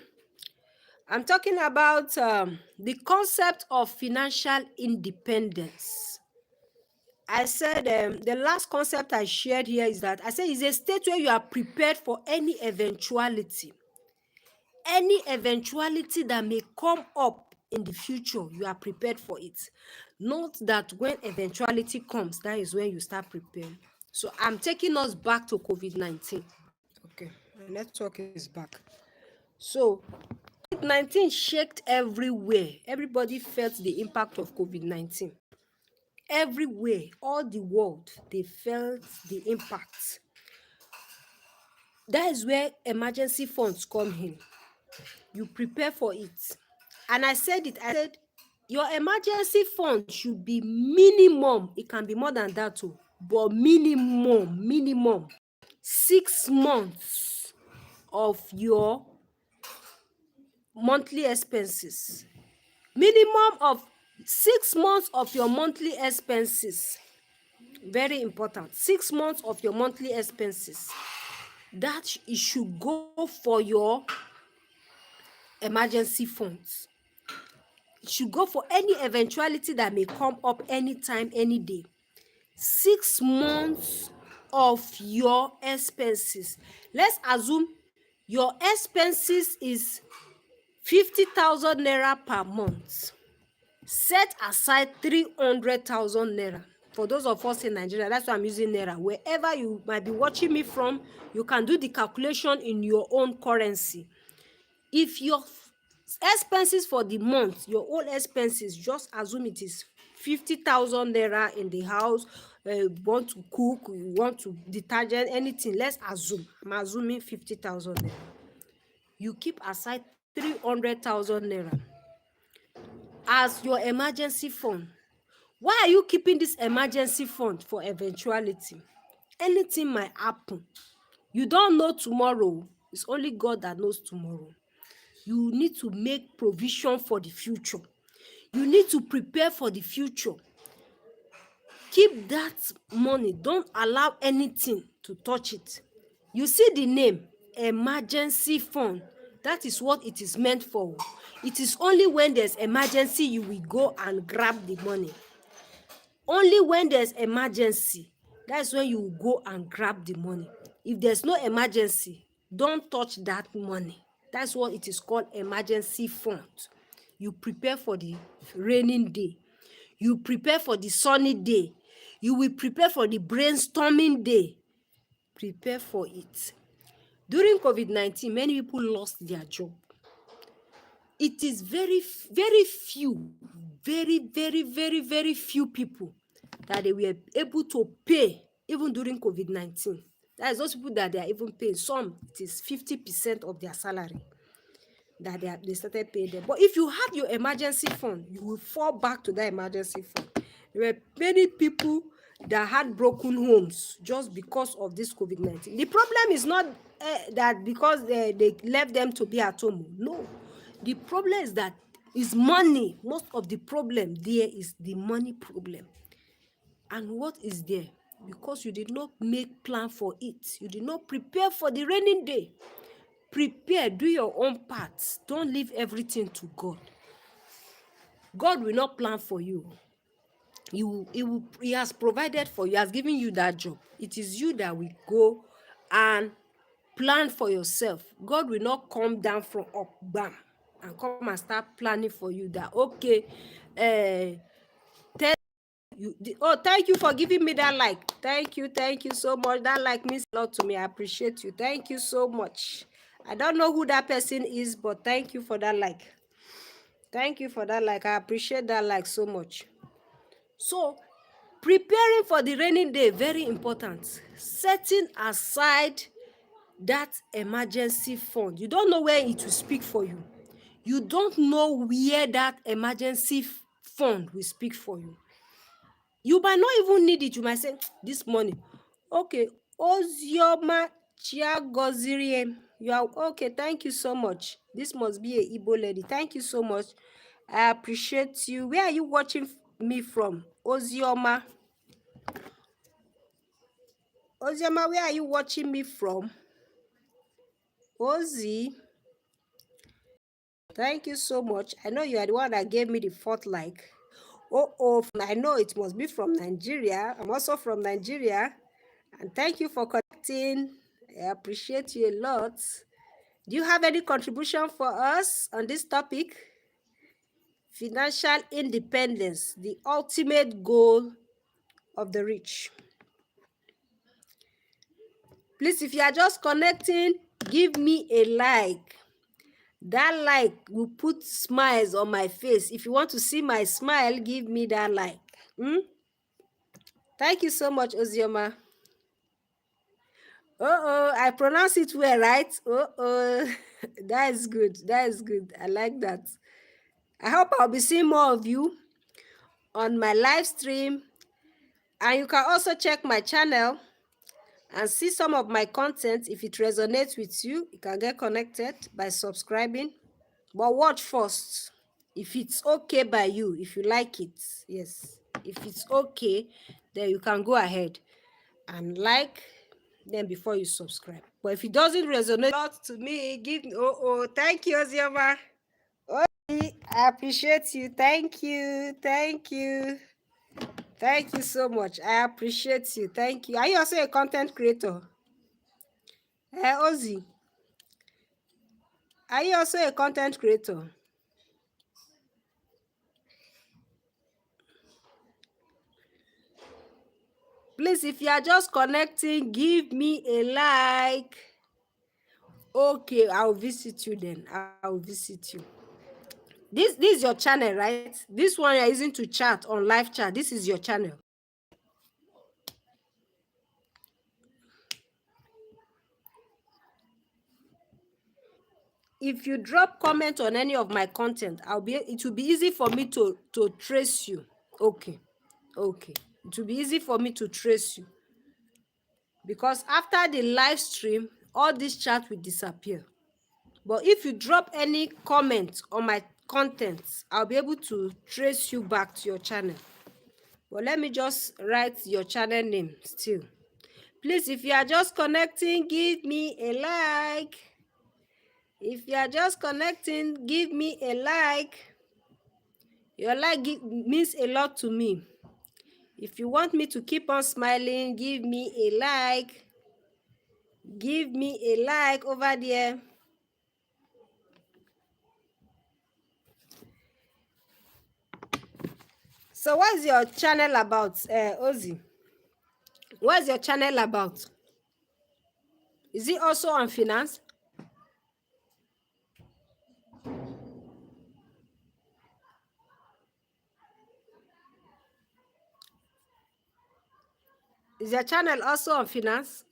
I'm talking about the concept of financial independence. I said the last concept I shared here is that I said it's a state where you are prepared for any eventuality. Any eventuality that may come up in the future, you are prepared for it. Not that when eventuality comes, that is when you start preparing. So I'm taking us back to COVID-19. Okay, my network is back. So COVID-19 shaked everywhere. Everybody felt the impact of COVID-19. Everywhere, all the world, they felt the impact. That is where emergency funds come in. You prepare for it. And I said it, I said, your emergency fund should be minimum. It can be more than that too, but minimum 6 months of your monthly expenses. Minimum of 6 months of your monthly expenses. Very important. 6 months of your monthly expenses. That it should go for your emergency funds. It should go for any eventuality that may come up anytime, any day. 6 months of your expenses. Let's assume your expenses is 50,000 naira per month. Set aside 300,000 naira. For those of us in Nigeria, that's why I'm using naira. Wherever you might be watching me from, you can do the calculation in your own currency. If your expenses for the month, your own expenses, just assume it is 50,000 naira in the house. You want to cook, you want to detergent, anything. Let's assume. I'm assuming 50,000 naira. You keep aside 300,000 naira as your emergency fund. Why are you keeping this emergency fund? For eventuality. Anything might happen. You don't know tomorrow. It's only God that knows tomorrow. You need to make provision for the future. You need to prepare for the future. Keep that money. Don't allow anything to touch it. You see the name, emergency fund. That is what it is meant for. It is only when there's emergency you will go and grab the money. Only when there's emergency, that's when you go and grab the money. If there's no emergency, don't touch that money. That's what it is called, emergency fund. You prepare for the raining day. You prepare for the sunny day. You will prepare for the brainstorming day. Prepare for it. During COVID-19, many people lost their job. It is very few, very few people that they were able to pay even during COVID-19. That is those people that they are even paying. Some, it is 50% of their salary that they started paying them. But if you have your emergency fund, you will fall back to that emergency fund. There were many people that had broken homes just because of this COVID-19. The problem is not that because they left them to be at home. No. The problem is that is money. Most of the problem there is the money problem. And what is there? Because you did not make plan for it. You did not prepare for the raining day. Prepare, do your own parts. Don't leave everything to God. God will not plan for you. He has provided for you, he has given you that job. It is you that will go and plan for yourself. God will not come down from up, bam, and come and start planning for you that, okay, tell you, oh, thank you for giving me that like. Thank you so much. That like means a lot to me. I appreciate you. Thank you so much. I don't know who that person is, but thank you for that like. Thank you for that like. I appreciate that like so much. So, preparing for the rainy day, very important. Setting aside that emergency fund. You don't know where it will speak for you. You don't know where that emergency fund will speak for you. You might not even need it. You might say, this money, okay, Ozioma Chiagozirie. You are okay. Thank you so much. This must be a Igbo lady. Thank you so much. I appreciate you. Where are you watching me from? Ozioma. Ozioma, where are you watching me from? Ozi. Thank you so much. I know you are the one that gave me the fourth like. Oh, I know it must be from Nigeria. I'm also from Nigeria. And thank you for connecting. I appreciate you a lot. Do you have any contribution for us on this topic? Financial independence, the ultimate goal of the rich. Please, if you are just connecting, give me a like. That like will put smiles on my face. If you want to see my smile, give me that like. Thank you so much, Ozioma. I pronounce it well, right? That is good. That is good. I like that. I hope I'll be seeing more of you on my live stream. And you can also check my channel and see some of my content. If it resonates with you, you can get connected by subscribing. But watch first. If it's okay by you, if you like it, yes. If it's okay, then you can go ahead and like them before you subscribe. But if it doesn't resonate a lot to me, give me thank you, Ozioma. I appreciate you. Thank you. Thank you. Thank you so much. I appreciate you. Thank you. Are you also a content creator? Ozzy, are you also a content creator? Please, if you are just connecting, give me a like. Okay, I'll visit you then. I'll visit you. This is your channel, right? This one you're using to chat on live chat. This is your channel. If you drop comment on any of my content, it will be easy for me to trace you. Okay. It will be easy for me to trace you. Because after the live stream, all this chat will disappear. But if you drop any comment on my contents, I'll be able to trace you back to your channel. But let me just write your channel name still. Please, if you are just connecting, give me a like. If you are just connecting, give me a like. Your like means a lot to me. If you want me to keep on smiling, give me a like. Give me a like over there. So what is your channel about, Ozzy? What is your channel about? Is it also on finance? Is your channel also on finance?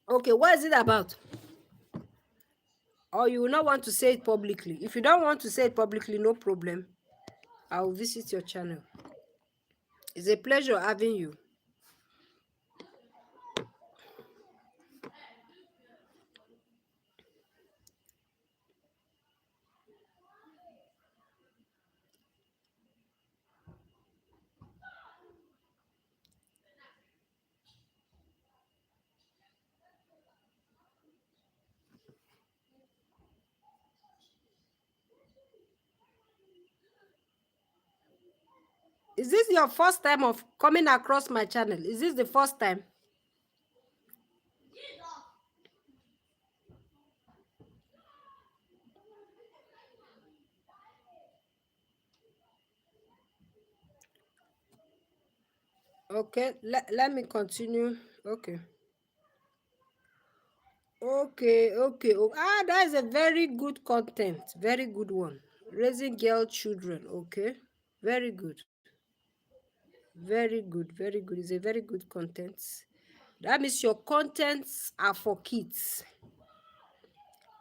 Okay, what is it about? Or you will not want to say it publicly? If you don't want to say it publicly, no problem. I will visit your channel. It's a pleasure having you. Is this your first time of coming across my channel? Is this the first time? Okay, let me continue. Okay. Okay. That is a very good content. Very good one. Raising girl children. Okay. Very good. Very good. Very good. It's a very good content. That means your contents are for kids.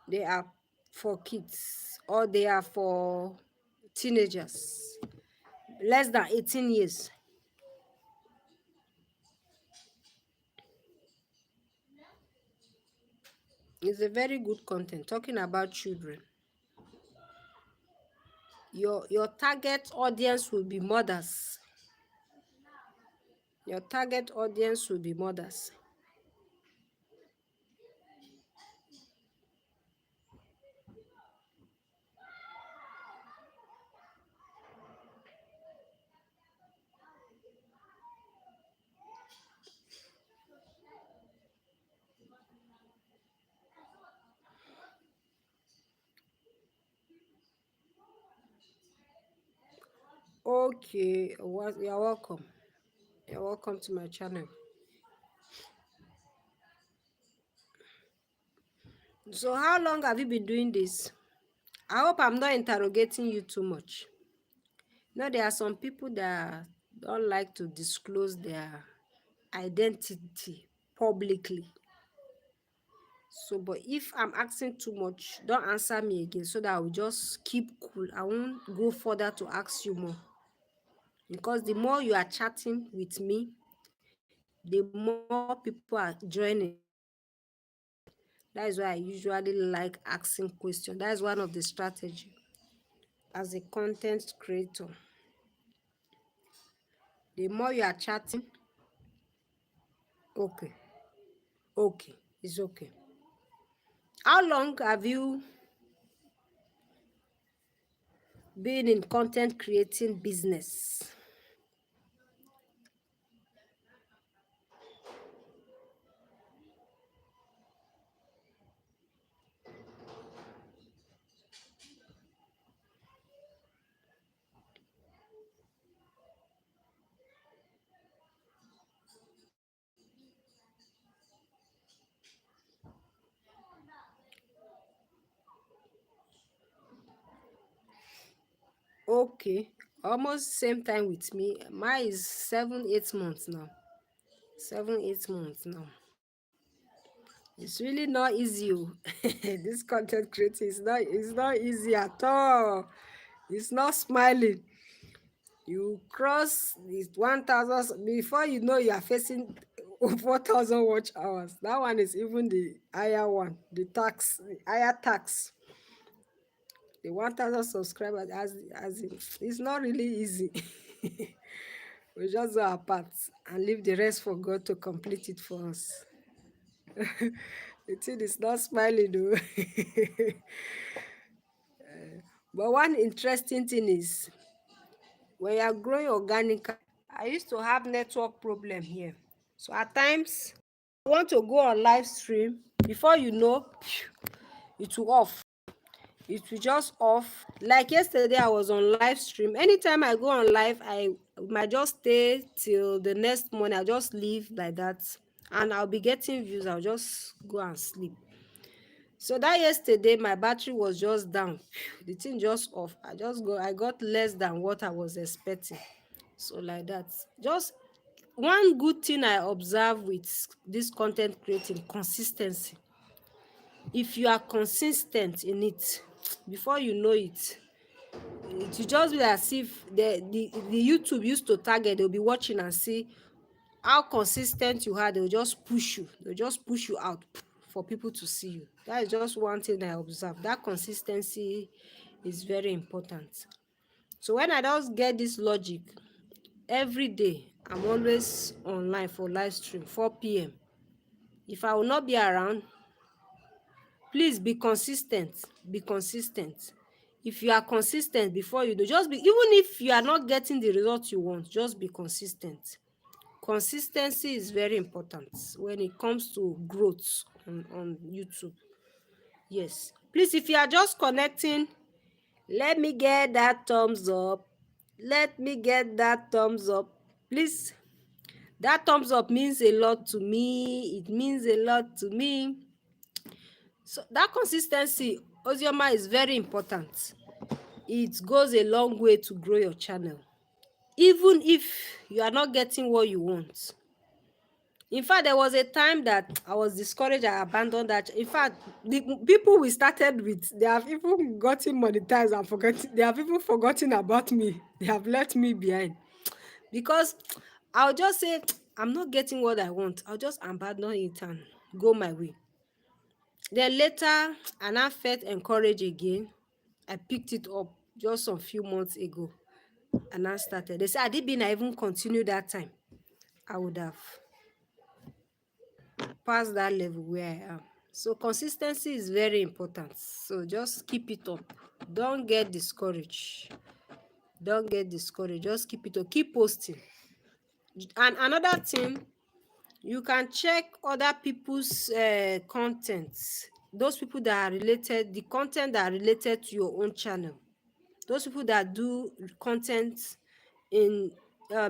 They are for kids or they are for teenagers less than 18 years. It's a very good content talking about children. Your target audience will be mothers. Your target audience will be mothers. Okay, you're welcome. You're welcome to my channel. So how long have you been doing this? I hope I'm not interrogating you too much. There are some people that don't like to disclose their identity publicly. So, but if I'm asking too much, don't answer me again so that I will just keep cool. I won't go further to ask you more. Because the more you are chatting with me, the more people are joining. That is why I usually like asking questions. That is one of the strategy as a content creator. The more you are chatting, okay, okay, it's okay. How long have you been in content creating business? Okay, almost same time with me. Mine is 7, 8 months now. 7, 8 months now. It's really not easy. This content creating is not easy at all. It's not smiling. You cross this 1,000 before you know you are facing 4,000 watch hours. That one is even the higher one, the higher tax. The 1,000 subscribers it's not really easy. We just do our part and leave the rest for God to complete it for us. The thing is not smiling though. But one interesting thing is when you are growing organically, I used to have network problem here. So at times I want to go on live stream. Before you know, it will off. It will just off. Like yesterday, I was on live stream. Anytime I go on live, I might just stay till the next morning. I just leave like that, and I'll be getting views. I'll just go and sleep. So that yesterday, my battery was just down. The thing just off. I got less than what I was expecting. So like that. Just one good thing I observe with this content creating, consistency. If you are consistent in it, before you know it, it will just be as if the YouTube used to target. They'll be watching and see how consistent you are. They'll just push you out for people to see you. That is just one thing I observe. That consistency is very important. So when I just get this logic, every day I'm always online for live stream 4 p.m. If I will not be around, please be consistent. Be consistent. If you are consistent, before you do, just be, even if you are not getting the result you want, just be consistent. Consistency is very important when it comes to growth on YouTube. Yes, please, if you are just connecting, let me get that thumbs up. Let me get that thumbs up, please. That thumbs up means a lot to me. It means a lot to me. So that consistency, Ozioma, is very important. It goes a long way to grow your channel, even if you are not getting what you want. In fact, there was a time that I was discouraged. I abandoned that. In fact, the people we started with, they have even gotten monetized and forgotten. They have even forgotten about me. They have left me behind, because I'll just say, I'm not getting what I want. I'll just abandon it and go my way. Then later, I now felt encouraged again. I picked it up just some few months ago and I started. They said, had it been I even continued that time, I would have passed that level where I am. So consistency is very important. So just keep it up. Don't get discouraged. Don't get discouraged. Just keep it up. Keep posting. And another thing, you can check other people's contents. Those people that are related, the content that are related to your own channel. Those people that do content in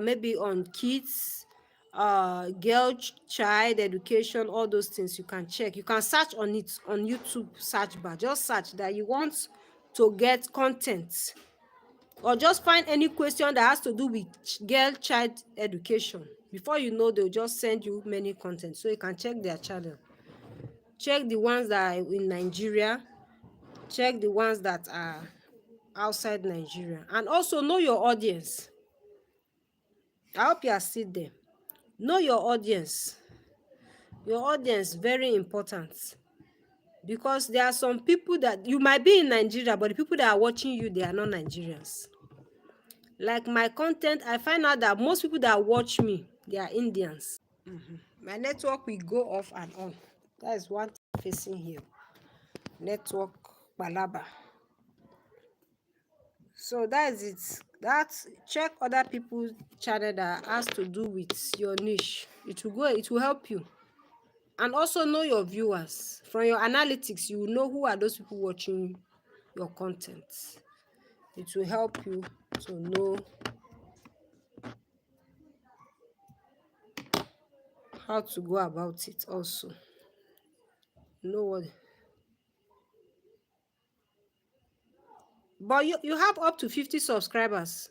maybe on kids, child education, all those things, you can check. You can search on it on YouTube search bar. Just search that you want to get content, or just find any question that has to do with child education. Before you know, they'll just send you many content, so you can check their channel. Check the ones that are in Nigeria, check the ones that are outside Nigeria, and also know your audience. I hope you are still there. Know your audience. Your audience very important, because there are some people that you might be in Nigeria, but the people that are watching you, they are not Nigerians. Like my content, I find out that most people that watch me, they are Indians. My network will go off and on. That is one thing facing here. Network balaba. So that is it. That's, check other people's channel that has to do with your niche. It will help you. And also know your viewers. From your analytics, you will know who are those people watching your content. It will help you to know how to go about it also. Know what. But you have up to 50 subscribers.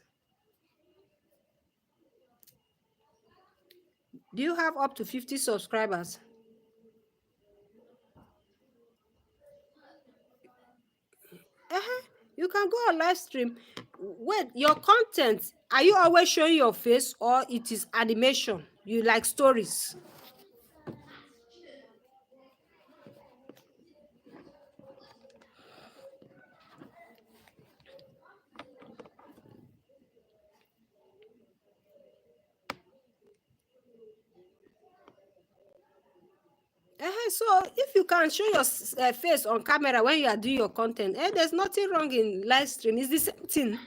Do you have up to 50 subscribers? You can go on live stream. Wait, your content, are you always showing your face, or it is animation? You like stories? So if you can show your face on camera when you are doing your content, there's nothing wrong in live stream. It's the same thing.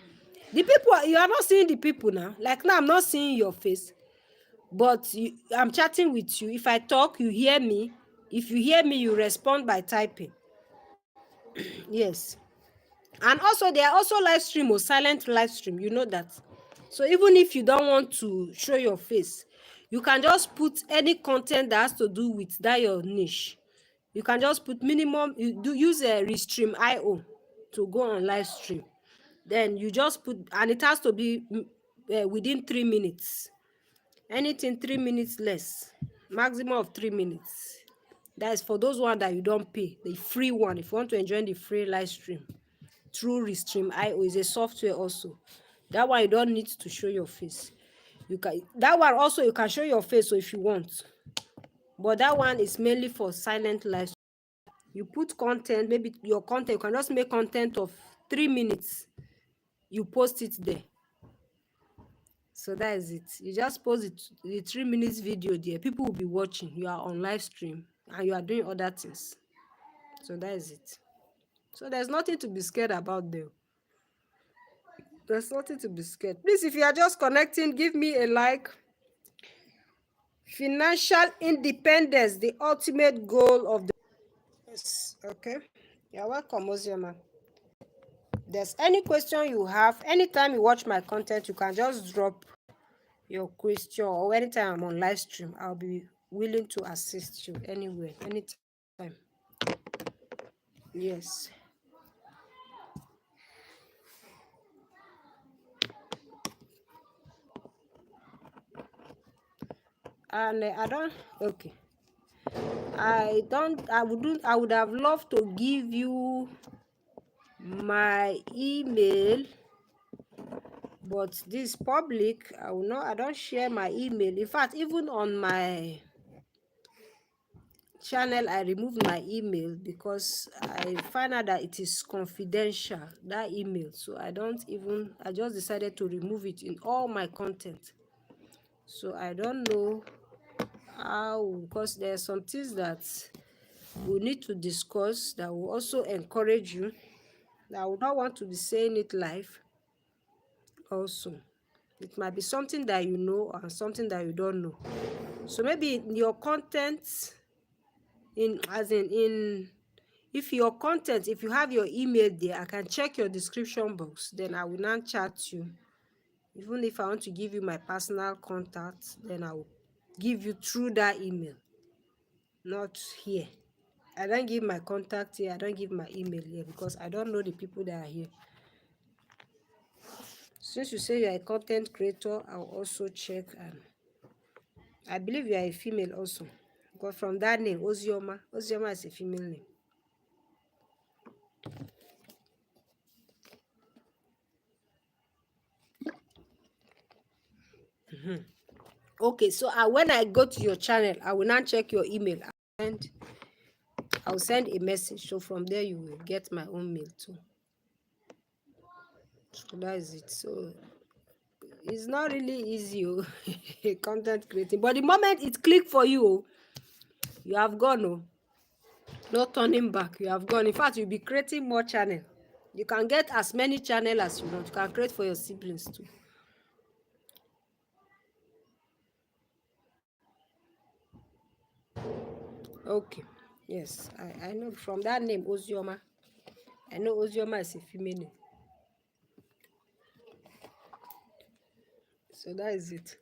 The people, you are not seeing the people now. Like now, I'm not seeing your face, but I'm chatting with you. If I talk, you hear me. If you hear me, you respond by typing. Yes. And also, there are also live stream or silent live stream. You know that. So even if you don't want to show your face, you can just put any content that has to do with that your niche. You can just put minimum, you do use a Restream.io to go on live stream. Then you just put, and it has to be within 3 minutes. Anything 3 minutes less, maximum of 3 minutes. That is for those one that you don't pay, the free one. If you want to enjoy the free live stream through Restream.io, is a software also. That one you don't need to show your face. You can, that one also you can show your face, so if you want. But that one is mainly for silent live. You put content, maybe your content, you can just make content of 3 minutes. You post it there. So that is it. You just post it, the 3 minutes video there. People will be watching. You are on live stream and you are doing other things. So that is it. So there's nothing to be scared about there. There's nothing to be scared. Please, if you are just connecting, give me a like. Financial independence, the ultimate goal of the... Yes, okay. You're welcome, Ozioma. There's any question you have, anytime you watch my content, you can just drop your question, or anytime I'm on live stream, I'll be willing to assist you anywhere, anytime. Yes. And I don't, okay. I would have loved to give you my email, but this public. I don't share my email. In fact, even on my channel, I removed my email because I find out that it is confidential, that email. So I just decided to remove it in all my content. So I don't know how, because there are some things that we need to discuss that will also encourage you, that I would not want to be saying it live also. It might be something that you know and something that you don't know. So maybe in your content, if you have your email there, I can check your description box, then I will not chat you. Even if I want to give you my personal contact, then I will give you through that email, not here. I don't give my contact here, I don't give my email here, because I don't know the people that are here. Since you say you're a content creator, I'll also check. And I believe you are a female also, because from that name, Ozioma is a female name. Okay, so when I go to your channel, I will now check your email, and I'll send a message. So from there, you will get my own mail too. So that is it. So it's not really easy, content creating. But the moment it click for you, you have gone. No turning back. You have gone. In fact, you'll be creating more channel. You can get as many channel as you want. You can create for your siblings too. Okay. Yes, I know from that name, Ozioma. I know Ozioma is a female name. So that is it.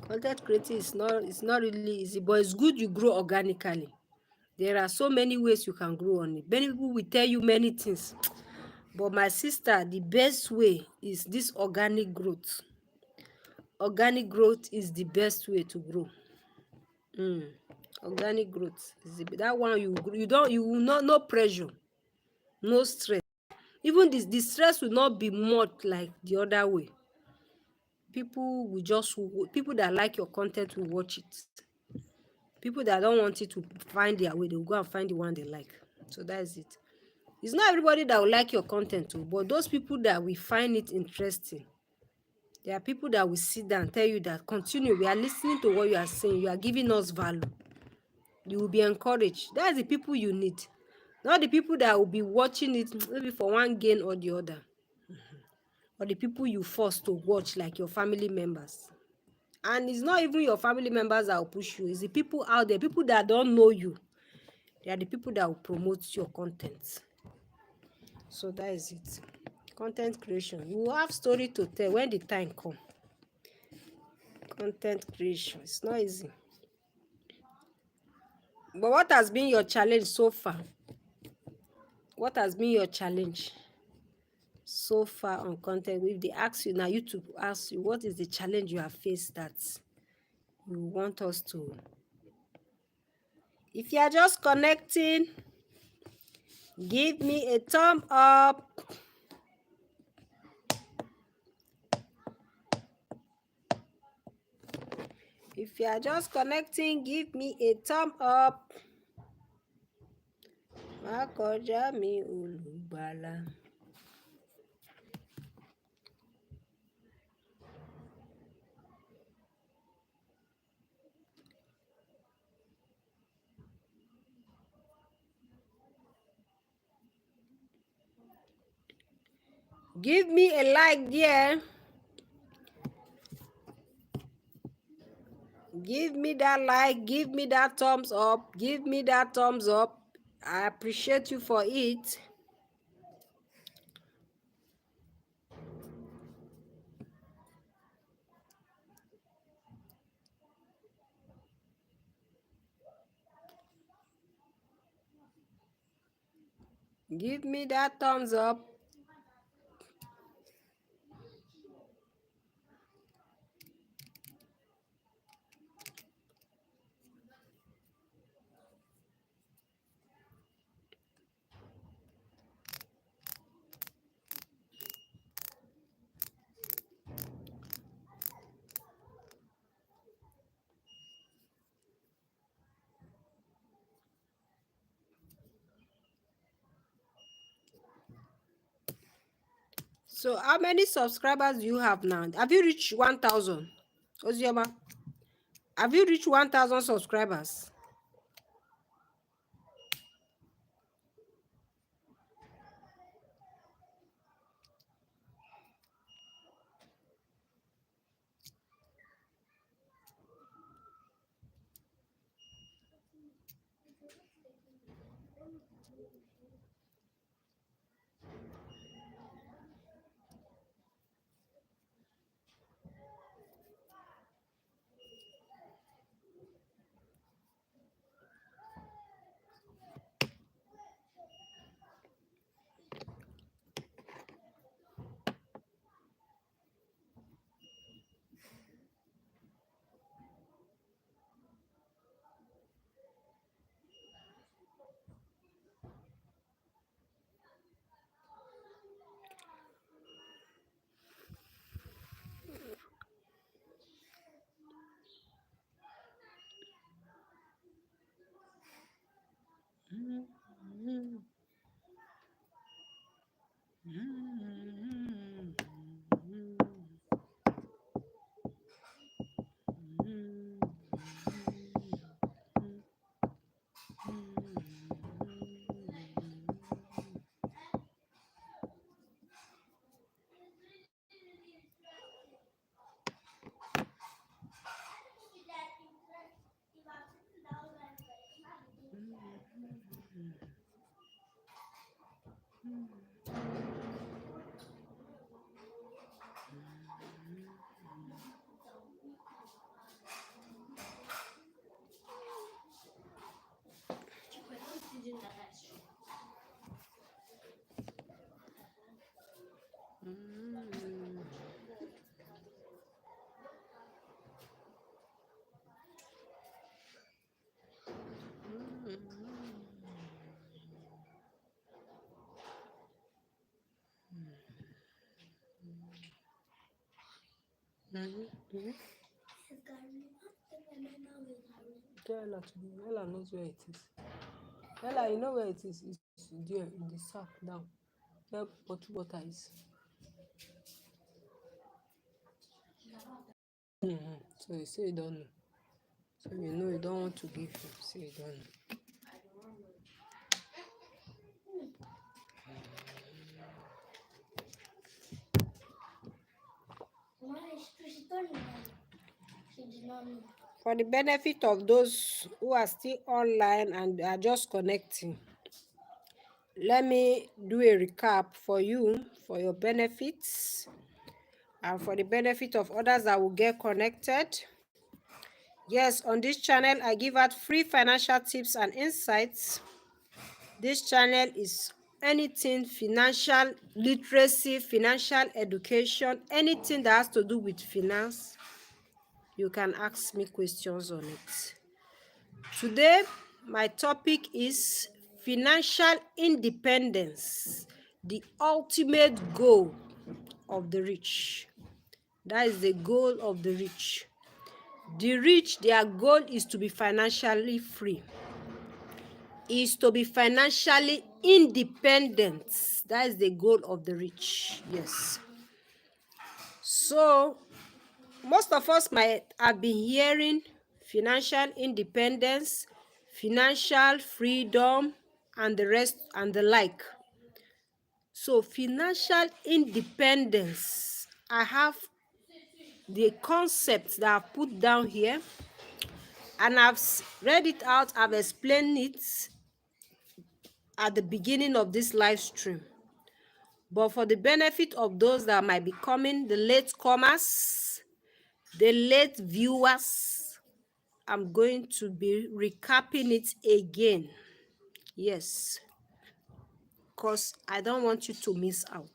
Content creating it's not really easy, but it's good you grow organically. There are so many ways you can grow on it. Many people will tell you many things. But my sister, the best way is this organic growth. Organic growth is the best way to grow. Organic growth is that one. You will not, no pressure, no stress. Even the stress will not be much like the other way. People that like your content will watch it. People that don't want it to find their way, they will go and find the one they like. So that is it. It's not everybody that will like your content too, but those people that will find it interesting, there are people that will sit down and tell you that continue, we are listening to what you are saying, you are giving us value. You will be encouraged. That's the people you need. Not the people that will be watching it maybe for one gain or the other. Or the people you force to watch, like your family members. And it's not even your family members that will push you. It's the people out there, people that don't know you. They are the people that will promote your content. So that is it. Content creation. You will have story to tell when the time comes. Content creation. It's not easy. But what has been your challenge so far? What has been your challenge so far on content? If they ask you now, YouTube asks you, what is the challenge you have faced that you want us to? If you are just connecting, give me a thumb up. If you are just connecting, give me a thumb up. Makoja mi olùgbàlà. Give me a like there. Give me that like. Give me that thumbs up. Give me that thumbs up. I appreciate you for it. Give me that thumbs up. So how many subscribers do you have now? Have you reached 1,000? Ozioma, have you reached 1,000 subscribers? Ella knows where it is. Ella, you know where it is? It's there in the sack now. Where bottle water is. So you say you don't know. So you know you don't want to give him. Say you don't know. For the benefit of those who are still online and are just connecting, let me do a recap for you, for your benefits, and for the benefit of others that will get connected. Yes, on this channel, I give out free financial tips and insights. This channel is anything financial literacy, financial education, anything that has to do with finance. You can ask me questions on it. Today, my topic is financial independence, the ultimate goal of the rich. That is the goal of the rich. The rich, their goal is to be financially free, is to be financially independent. That is the goal of the rich. Yes. So, most of us might have been hearing financial independence, financial freedom, and the rest and the like. So financial independence, I have the concepts that I've put down here, and I've read it out, I've explained it at the beginning of this live stream. But for the benefit of those that might be coming, the late comers, the late viewers, I'm going to be recapping it again. Yes, because I don't want you to miss out.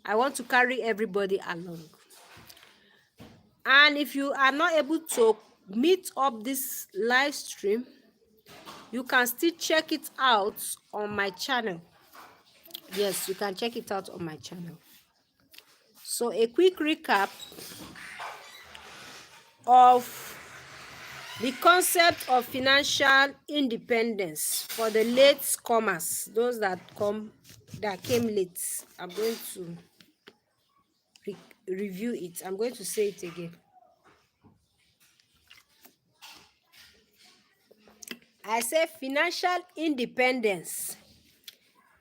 I want to carry everybody along. And if you are not able to meet up this live stream, you can still check it out on my channel. Yes, you can check it out on my channel. So a quick recap of the concept of financial independence for the late comers, those that came late. I'm going to review it. I'm going to say it again. I say financial independence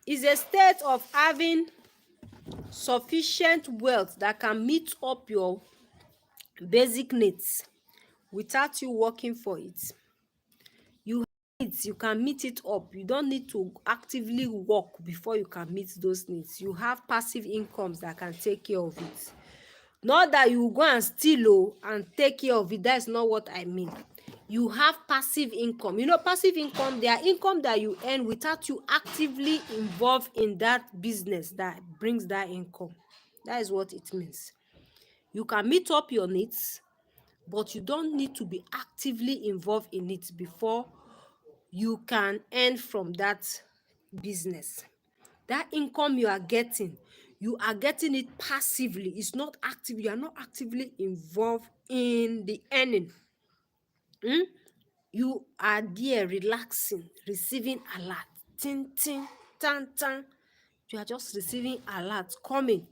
is a state of having sufficient wealth that can meet up your basic needs without you working for it. You have needs, you can meet it up. You don't need to actively work before you can meet those needs. You have passive incomes that can take care of it. Not that you go and steal and take care of it. That's not what I mean. You have passive income. You know, passive income, they are income that you earn without you actively involved in that business that brings that income. That is what it means. You can meet up your needs, but you don't need to be actively involved in it before you can earn from that business. That income you are getting it passively. It's not active. You are not actively involved in the earning. You are there relaxing, receiving alert. Ting, ting, tan, tan. You are just receiving alert coming.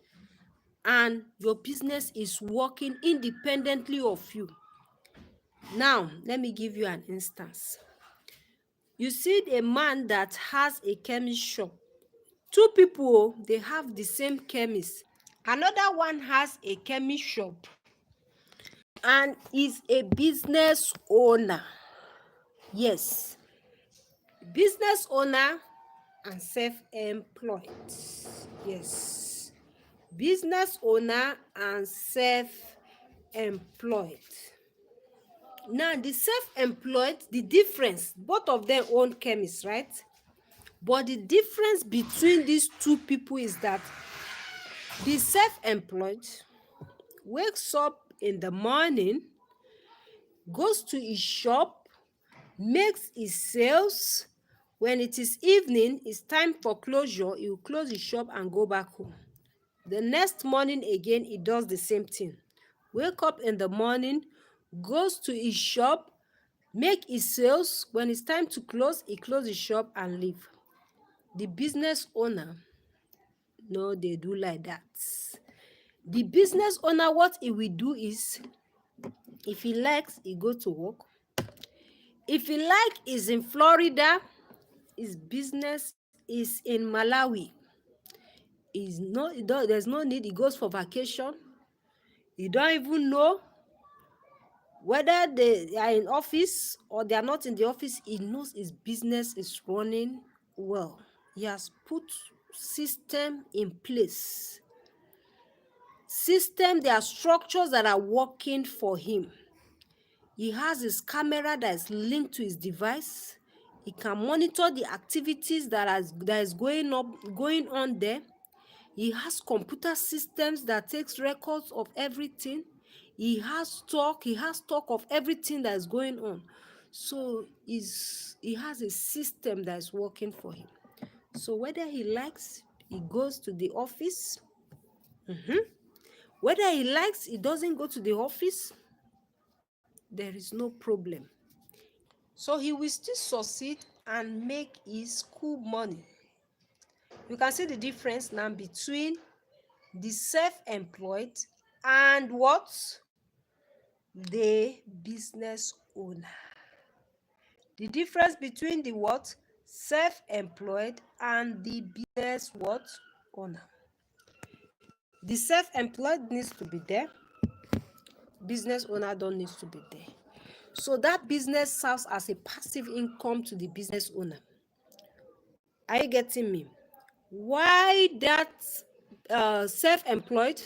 And your business is working independently of you. Now, let me give you an instance. You see a man that has a chemist shop. Two people, they have the same chemist. Another one has a chemist shop and is a business owner. Yes, business owner and self-employed. Yes, business owner and self-employed. Now, the self-employed, the difference, both of them own chemists, right? But the difference between these two people is that the self-employed wakes up in the morning, goes to his shop, makes his sales. When it is evening, it's time for closure, he will close his shop and go back home. The next morning again, he does the same thing. Wake up in the morning, goes to his shop, make his sales. When it's time to close, he closes his shop and leave. The business owner, no, they do like that. The business owner, what he will do is, if he likes, he go to work. If he like, is in Florida. His business is in Malawi. There's no need. He goes for vacation. You don't even know whether they are in office or they are not in the office. He knows his business is running well. He has put system in place. There are structures that are working for him. He has his camera that is linked to his device. He can monitor the activities that is going on there. He has computer systems that takes records of everything. He has stock of everything that is going on. So he has a system that is working for him. So whether he likes, he goes to the office. Whether he likes, he doesn't go to the office, there is no problem. So he will still succeed and make his cool money. You can see the difference now between the self-employed and what? The business owner. The difference between the what? Self-employed and the business what? owner. The self-employed needs to be there. Business owner don't need to be there. So that business serves as a passive income to the business owner. Are you getting me? Why that self-employed,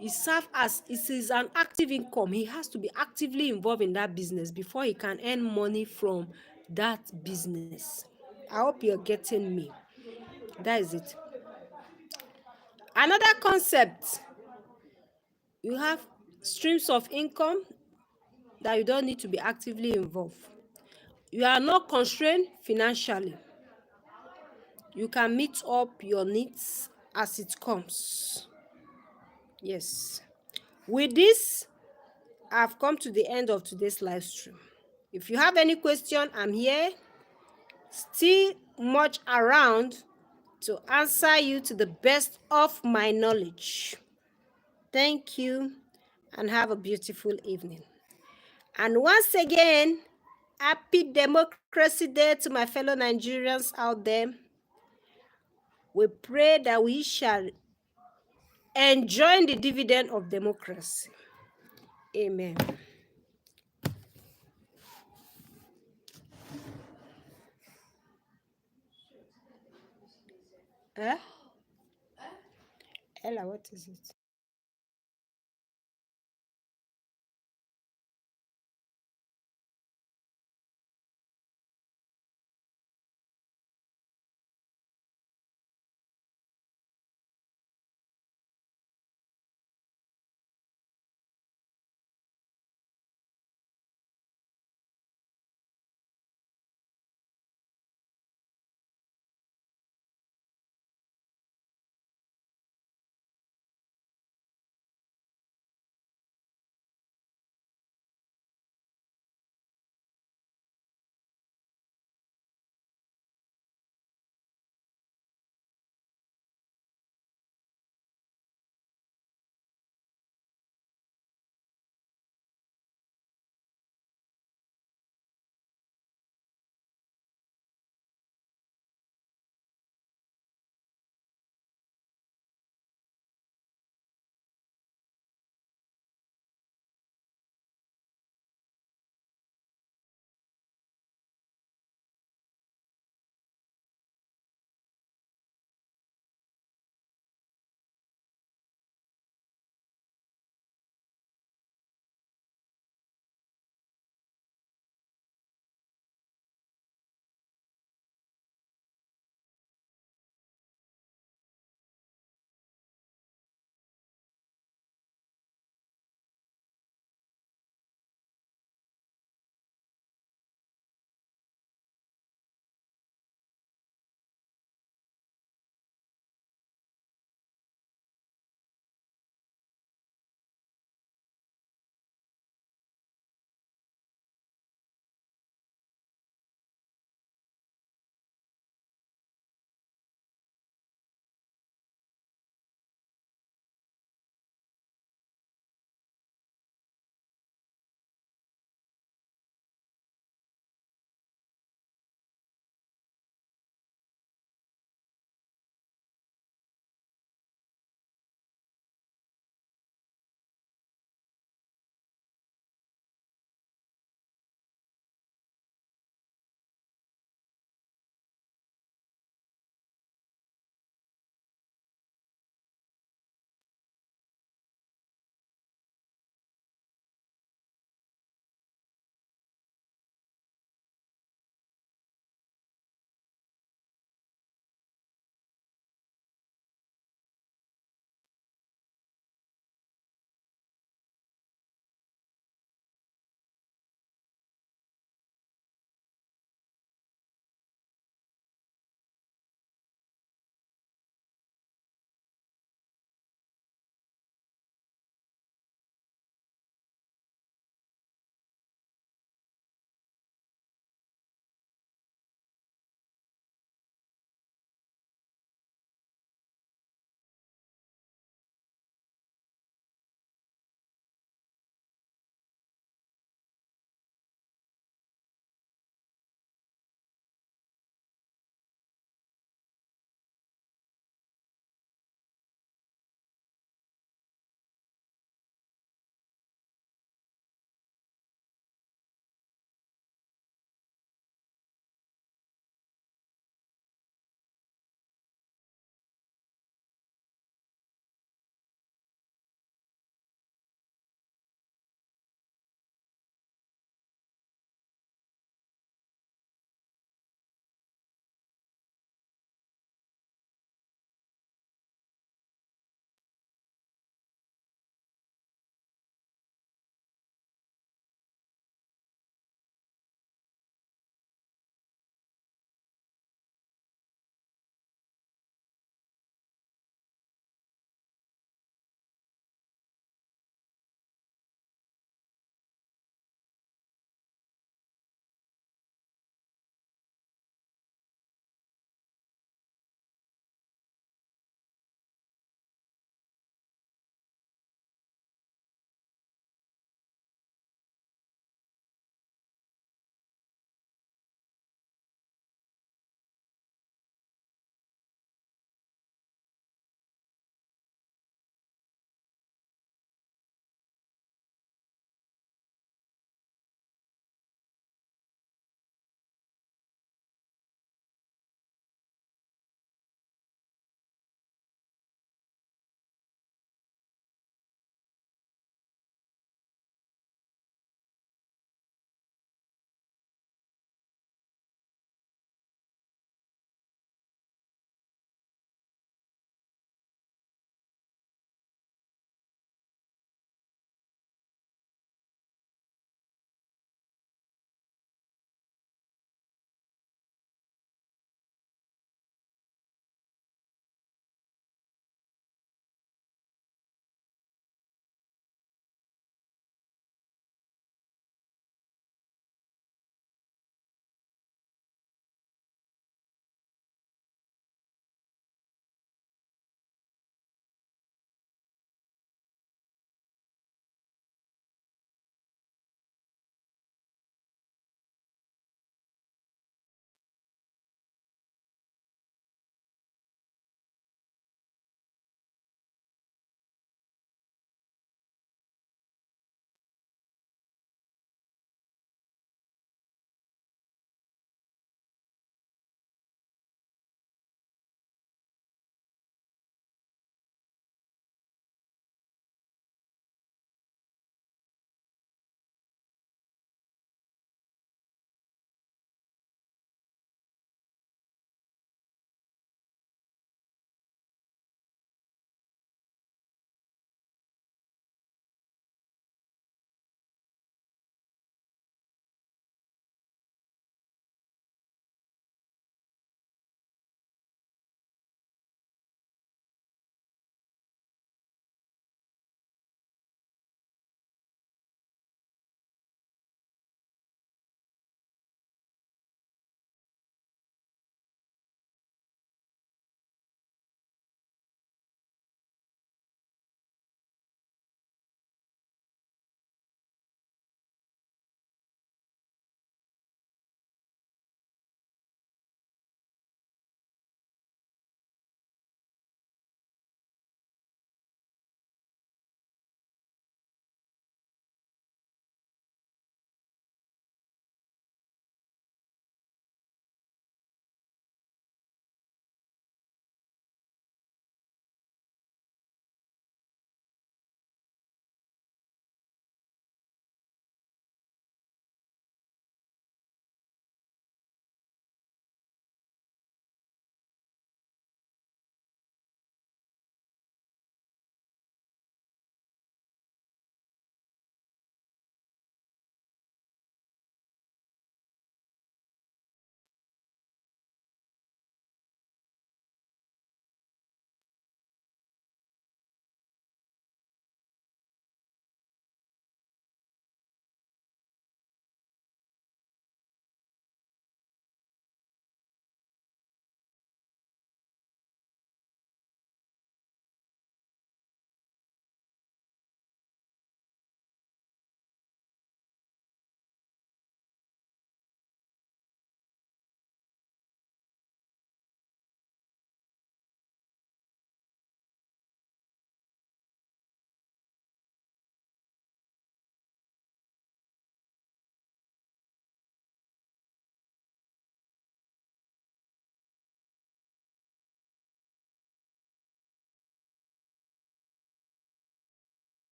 it serves as it is an active income. He has to be actively involved in that business before he can earn money from that business. I hope you're getting me. That is it. Another concept, you have streams of income that you don't need to be actively involved. You are not constrained financially. You can meet up your needs as it comes. Yes. With this, I've come to the end of today's live stream. If you have any question, I'm here, still much around to answer you to the best of my knowledge. Thank you and have a beautiful evening. And once again, happy Democracy Day to my fellow Nigerians out there. We pray that we shall enjoy the dividend of democracy. Amen. Eh? Ella, what is it?